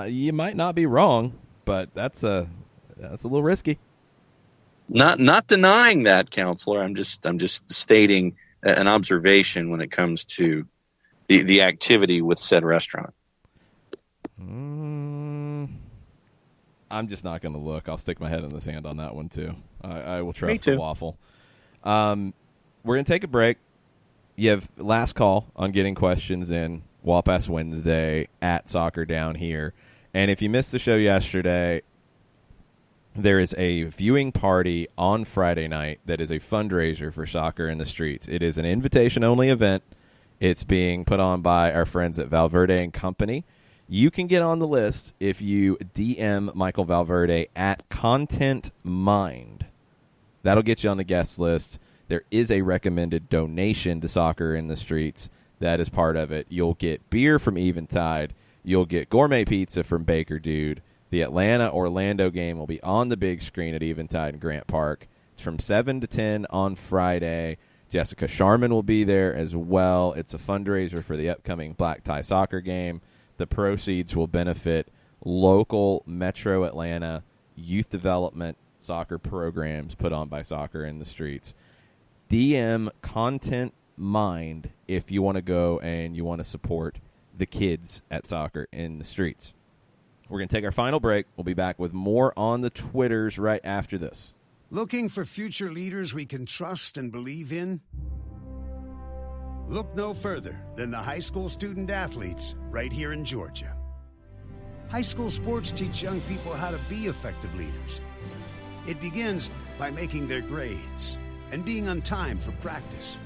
you might not be wrong, but that's a little risky. Not denying that, counselor. I'm just stating an observation when it comes to the activity with said restaurant. I'm just not going to look. I'll stick my head in the sand on that one, too. I will trust the waffle. We're going to take a break. You have last call on getting questions in Walpass Wednesday at Soccer Down Here. And if you missed the show yesterday, there is a viewing party on Friday night that is a fundraiser for Soccer in the Streets. It is an invitation-only event. It's being put on by our friends at Valverde & Company. You can get on the list if you DM Michael Valverde at Content Mind. That'll get you on the guest list. There is a recommended donation to Soccer in the Streets. That is part of it. You'll get beer from Eventide. You'll get gourmet pizza from Baker Dude. The Atlanta-Orlando game will be on the big screen at Eventide and Grant Park. It's from 7 to 10 on Friday. Jessica Sharman will be there as well. It's a fundraiser for the upcoming Black Tie soccer game. The proceeds will benefit local Metro Atlanta youth development soccer programs put on by Soccer in the Streets. DM Content Mind if you want to go and you want to support the kids at Soccer in the Streets. We're going to take our final break. We'll be back with more on the Twitters right after this. Looking for future leaders we can trust and believe in? Look no further than the high school student athletes right here in Georgia. High school sports teach young people how to be effective leaders. It begins by making their grades and being on time for practice.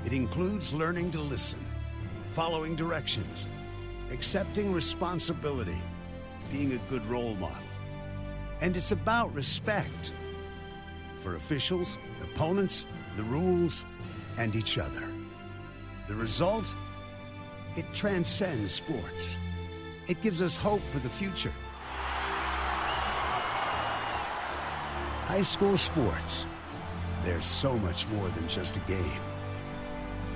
It includes learning to listen, following directions, accepting responsibility, being a good role model. And it's about respect for officials, opponents, the rules, and each other. The result? It transcends sports. It gives us hope for the future. High school sports. There's so much more than just a game.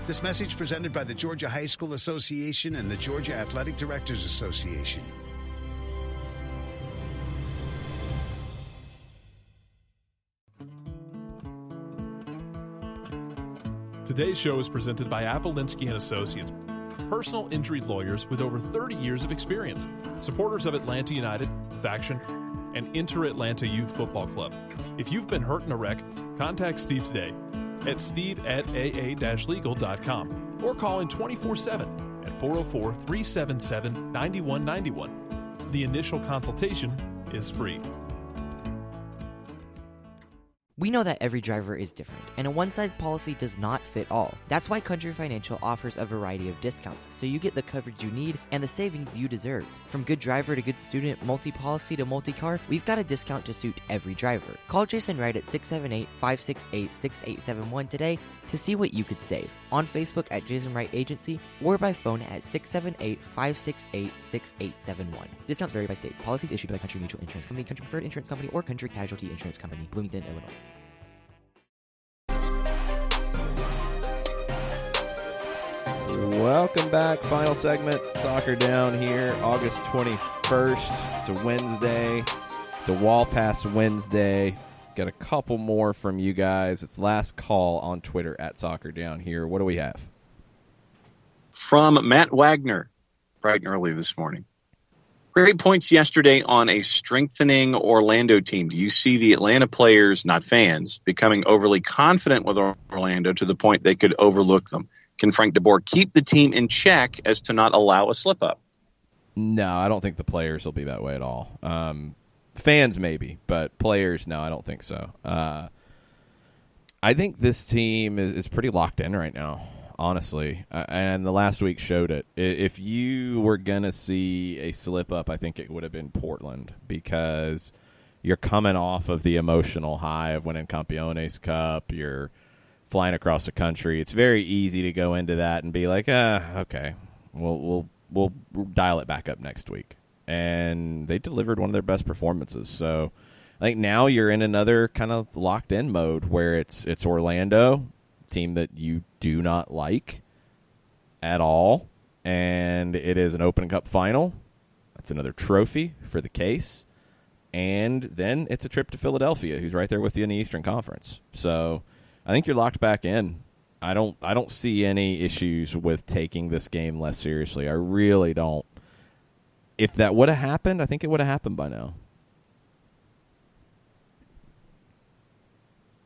This message presented by the Georgia High School Association and the Georgia Athletic Directors Association. Today's show is presented by Appolinsky and Associates, personal injury lawyers with over 30 years of experience, supporters of Atlanta United, Faction, and Inter-Atlanta Youth Football Club. If you've been hurt in a wreck, contact Steve today at steve@aa-legal.com or call in 24/7 at 404-377-9191. The initial consultation is free. We know that every driver is different, and a one-size policy does not fit all. That's why Country Financial offers a variety of discounts, so you get the coverage you need and the savings you deserve. From good driver to good student, multi-policy to multi-car, we've got a discount to suit every driver. Call Jason Wright at 678-568-6871 today to see what you could save. On Facebook at Jason Wright Agency or by phone at 678-568-6871. Discounts vary by state. Policies issued by Country Mutual Insurance Company, Country Preferred Insurance Company, or Country Casualty Insurance Company, Bloomington, Illinois. Welcome back. Final segment. Soccer Down here, August 21st. It's a Wednesday. It's a Wall Pass Wednesday. Got a couple more from you guys. It's last call on Twitter at Soccer Down here. What do we have? From Matt Wagner, bright and early this morning. Great points yesterday on a strengthening Orlando team. Do you see the Atlanta players, not fans, becoming overly confident with Orlando to the point they could overlook them? Can Frank DeBoer keep the team in check as to not allow a slip-up? No, I don't think the players will be that way at all. Fans maybe, but players, no, I don't think so. I think this team is pretty locked in right now, honestly, and the last week showed it. If you were going to see a slip-up, I think it would have been Portland, because you're coming off of the emotional high of winning Campeones Cup. You're flying across the country. It's very easy to go into that and be like, okay, we'll dial it back up next week. And they delivered one of their best performances. So I think now you're in another kind of locked-in mode where it's Orlando, team that you do not like at all, and it is an Open Cup final. That's another trophy for the case. And then it's a trip to Philadelphia, who's right there with you in the Eastern Conference. So I think you're locked back in. I don't see any issues with taking this game less seriously. I really don't. If that would have happened, I think it would have happened by now.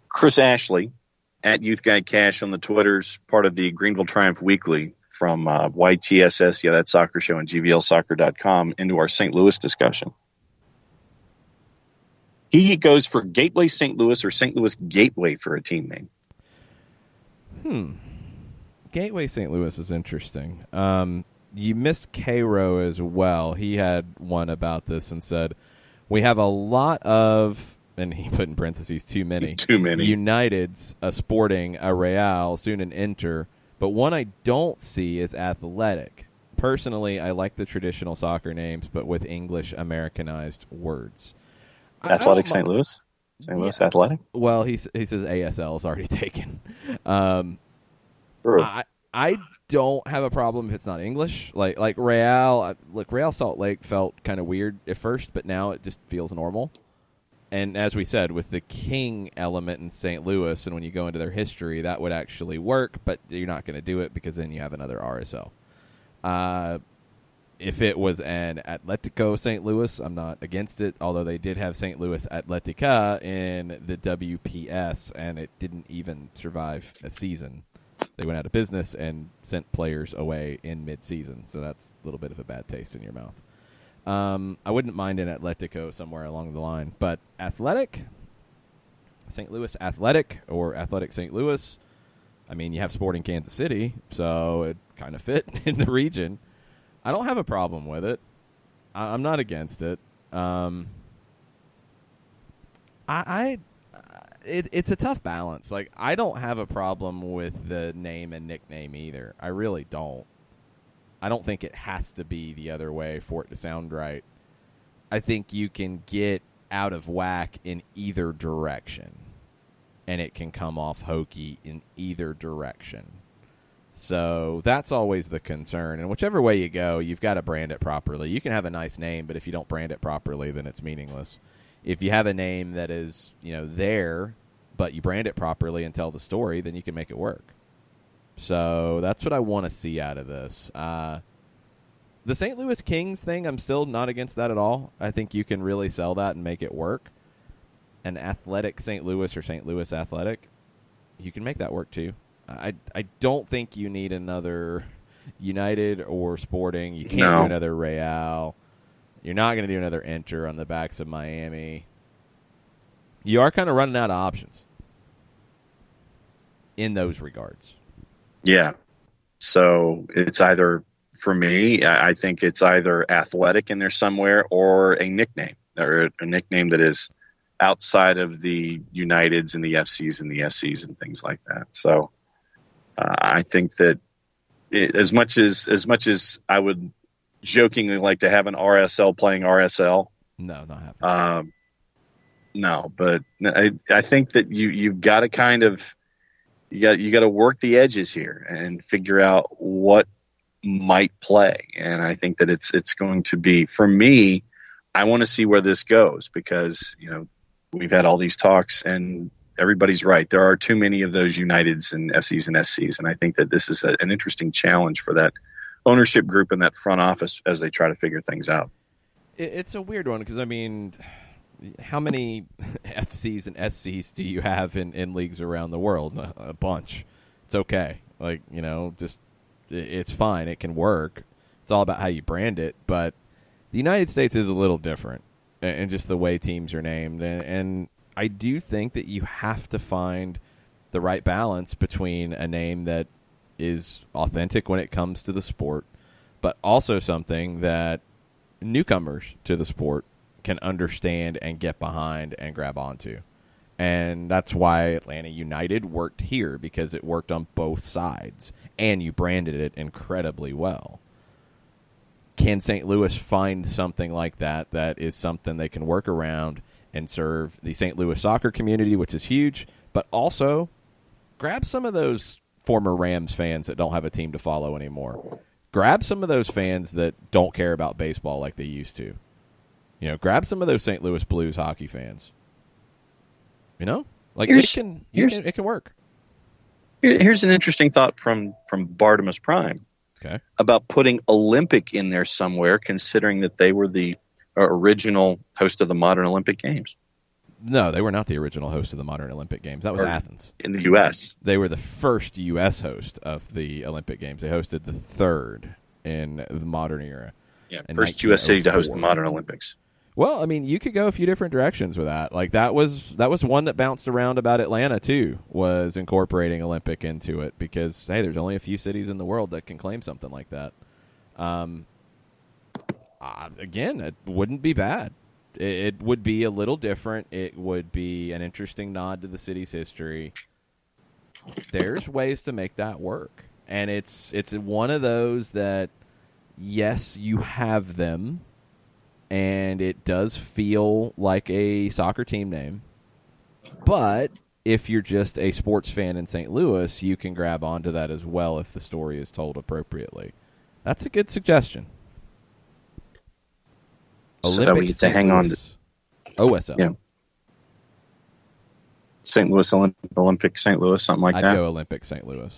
Chris Ashley at Youth Guide Cash on the Twitters, part of the Greenville Triumph Weekly from YTSS, yeah, that soccer show, and GVLsoccer.com, into our St. Louis discussion. He goes for Gateway St. Louis or St. Louis Gateway for a team name. Gateway St. Louis is interesting. You missed Cairo as well. He had one about this and said, we have a lot of, and he put in parentheses, too many Uniteds, a Sporting, a Real, soon an Inter, but one I don't see is Athletic. Personally, I like the traditional soccer names, but with English Americanized words. Athletic St. Louis? St. Louis Athletic? Well, he says ASL is already taken. I don't have a problem if it's not English. Like Real, Real Salt Lake felt kind of weird at first, but now it just feels normal. And as we said, with the King element in St. Louis, and when you go into their history, that would actually work, but you're not going to do it because then you have another RSL. If it was an Atletico St. Louis, I'm not against it, although they did have St. Louis Atletica in the WPS, and it didn't even survive a season. They went out of business and sent players away in mid-season, so that's a little bit of a bad taste in your mouth. I wouldn't mind an Atletico somewhere along the line, but Athletic, St. Louis Athletic, or Athletic St. Louis, I mean, you have Sporting Kansas City, so it kind of fit in the region. I don't have a problem with it. I'm not against it. It's a tough balance. Like, I don't have a problem with the name and nickname either. I really don't. I don't think it has to be the other way for it to sound right. I think you can get out of whack in either direction, and it can come off hokey in either direction. So that's always the concern. And whichever way you go, you've got to brand it properly. You can have a nice name, but if you don't brand it properly, then it's meaningless. If you have a name that is, there, but you brand it properly and tell the story, then you can make it work. So that's what I want to see out of this. The St. Louis Kings thing, I'm still not against that at all. I think you can really sell that and make it work. An athletic St. Louis or St. Louis Athletic, you can make that work too. I don't think you need another United or Sporting. You can't do another Real. You're not going to do another Inter on the backs of Miami. You are kind of running out of options in those regards. Yeah. So it's either, for me, I think it's either athletic in there somewhere or a nickname that is outside of the Uniteds and the FCs and the SCs and things like that. So I think that as much as I would jokingly like to have an RSL playing RSL, no, not happening. No, but I think that you've got to kind of you got to work the edges here and figure out what might play. And I think that it's going to be, for me, I want to see where this goes, because we've had all these talks and everybody's right. There are too many of those Uniteds and FCs and SCs, and I think that this is an interesting challenge for that ownership group and that front office as they try to figure things out. It's a weird one because, I mean, how many FCs and SCs do you have in leagues around the world? A bunch. It's okay. It's fine. It can work. It's all about how you brand it. But the United States is a little different in just the way teams are named. And I do think that you have to find the right balance between a name that is authentic when it comes to the sport, but also something that newcomers to the sport can understand and get behind and grab onto. And that's why Atlanta United worked here, because it worked on both sides, and you branded it incredibly well. Can St. Louis find something like that is something they can work around and serve the St. Louis soccer community, which is huge, but also grab some of those former Rams fans that don't have a team to follow anymore. Grab some of those fans that don't care about baseball like they used to. Grab some of those St. Louis Blues hockey fans. It can work. Here's an interesting thought from Bartimus Prime. Okay. About putting Olympic in there somewhere, considering that they were the original host of the modern Olympic Games. No, they were not the original host of the modern Olympic Games. That was Athens. In the U.S. They were the first U.S. host of the Olympic Games. They hosted the third in the modern era. Yeah, first U.S. city to host the modern Olympics. Well, I mean, you could go a few different directions with that. Like that was one that bounced around about Atlanta too, was incorporating Olympic into it, because hey, there's only a few cities in the world that can claim something like that. Again, it wouldn't be bad. It would be a little different. It would be an interesting nod to the city's history. There's ways to make that work, and it's one of those that, yes, you have them. And it does feel like a soccer team name. But if you're just a sports fan in St. Louis, you can grab onto that as well if the story is told appropriately. That's a good suggestion. So we get to hang on to OSL. Yeah. St. Louis Olympic St. Louis, something like that. I'd go Olympic St. Louis.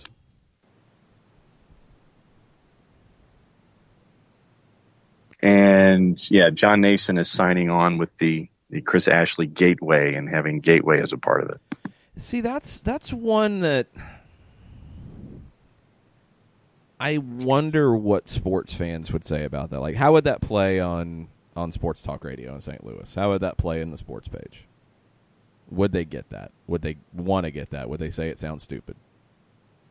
And yeah, John Nason is signing on with the Chris Ashley Gateway and having Gateway as a part of it. See, that's one that I wonder what sports fans would say about that. Like, how would that play on sports talk radio in St. Louis? How would that play in the sports page? Would they get that? Would they want to get that? Would they say it sounds stupid?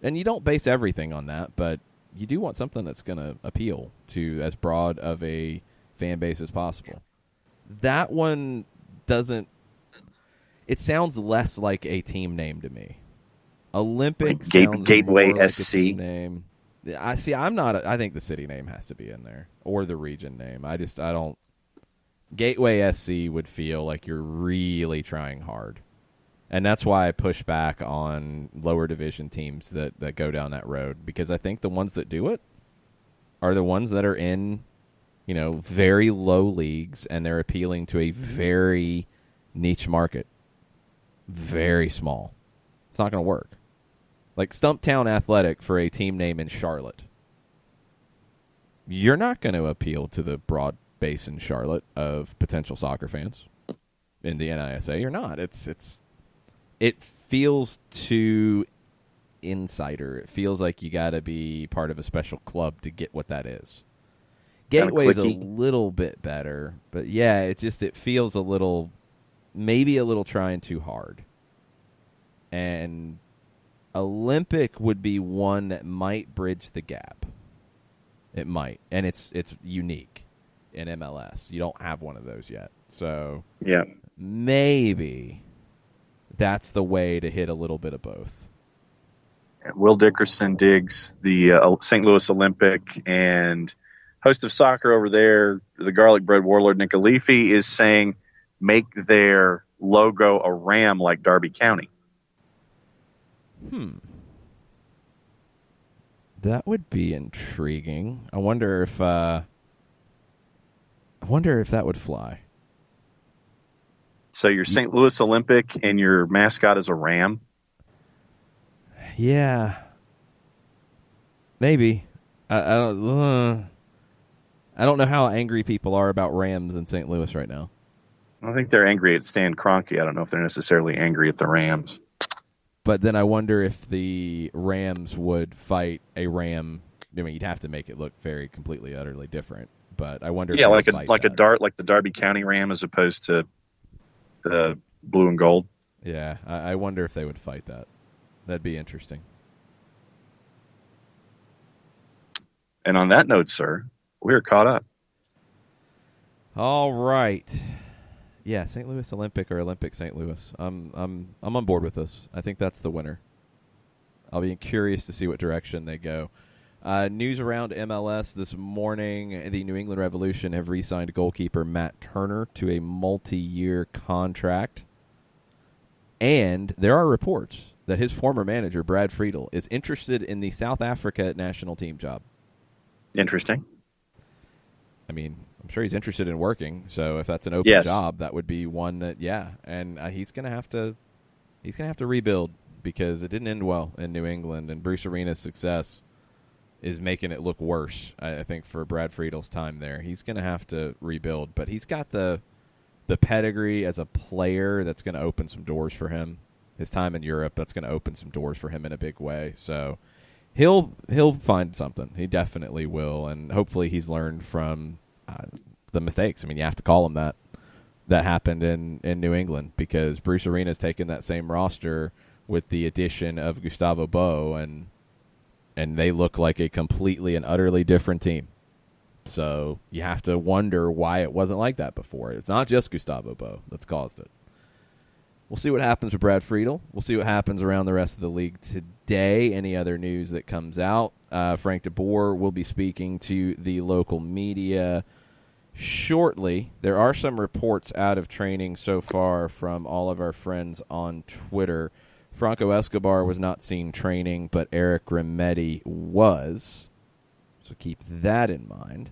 And you don't base everything on that, but you do want something that's going to appeal to as broad of a fan base as possible. That one doesn't. It sounds less like a team name to me. Olympic sounds Gateway more like SC a team name. I see. I'm not. I think the city name has to be in there, or the region name. I don't. Gateway SC would feel like you're really trying hard. And that's why I push back on lower division teams that go down that road, because I think the ones that do it are the ones that are in, very low leagues, and they're appealing to a very niche market. Very small. It's not going to work. like Stumptown Athletic for a team name in Charlotte. You're not going to appeal to the broad base in Charlotte of potential soccer fans in the NISA. You're not. It feels too insider. It feels like you got to be part of a special club to get what that is. Gateway's a little bit better, but yeah, it feels a little, maybe a little trying too hard. And Olympic would be one that might bridge the gap. It might, and it's unique in MLS. You don't have one of those yet, so yeah, maybe that's the way to hit a little bit of both. Will Dickerson digs the St. Louis Olympic, and host of soccer over there, the garlic bread warlord Nick Alifi, is saying make their logo a ram like Derby County. That would be intriguing. I wonder if that would fly. So your St. Louis Olympic and your mascot is a ram? Yeah. Maybe. I don't know how angry people are about Rams in St. Louis right now. I think they're angry at Stan Kroenke. I don't know if they're necessarily angry at the Rams. But then I wonder if the Rams would fight a ram. I mean, you'd have to make it look very completely, utterly different. But I wonder. Yeah, like the Derby County Ram as opposed to the blue and gold. Yeah, I wonder if they would fight that. That'd be interesting. And on that note, sir, we're caught up. All right. Yeah, St. Louis Olympic or Olympic St. Louis. I'm on board with this. I think that's the winner. I'll be curious to see what direction they go. News around MLS this morning: the New England Revolution have re-signed goalkeeper Matt Turner to a multi-year contract, and there are reports that his former manager Brad Friedel is interested in the South Africa national team job. Interesting. I mean, I'm sure he's interested in working. So if that's an open job, that would be one that, and he's gonna have to rebuild because it didn't end well in New England, and Bruce Arena's success is making it look worse. I think for Brad Friedel's time there, he's gonna have to rebuild, but he's got the pedigree as a player that's gonna open some doors for him. His time in Europe, that's gonna open some doors for him in a big way. So he'll find something. He definitely will, and hopefully he's learned from the mistakes. I mean, you have to call them that happened in New England, because Bruce Arena's taken that same roster with the addition of Gustavo Bo, and they look like a completely and utterly different team. So you have to wonder why it wasn't like that before. It's not just Gustavo Bo that's caused it. We'll see what happens with Brad Friedel. We'll see what happens around the rest of the league today. Any other news that comes out. Frank DeBoer will be speaking to the local media shortly. There are some reports out of training so far from all of our friends on Twitter. Franco Escobar was not seen training, but Eric Remedi was. So keep that in mind.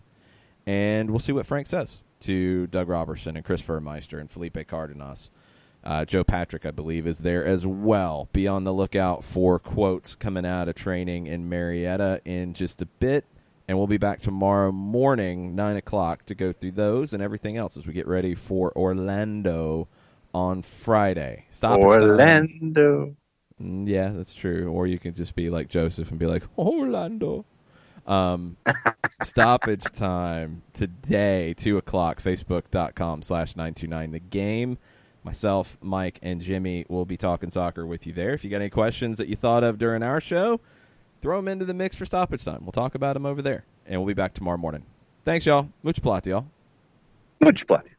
And we'll see what Frank says to Doug Robertson and Chris Furmeister and Felipe Cardenas. Joe Patrick, I believe, is there as well. Be on the lookout for quotes coming out of training in Marietta in just a bit. And we'll be back tomorrow morning, 9 o'clock, to go through those and everything else as we get ready for Orlando on Friday. Orlando. Yeah, that's true. Or you can just be like Joseph and be like, Orlando. Stoppage time today, 2 o'clock, facebook.com/929 The Game. Myself, Mike, and Jimmy will be talking soccer with you there. If you got any questions that you thought of during our show, throw them into the mix for stoppage time. We'll talk about them over there. And we'll be back tomorrow morning. Thanks, y'all. Mucho plati, y'all. Mucho plati.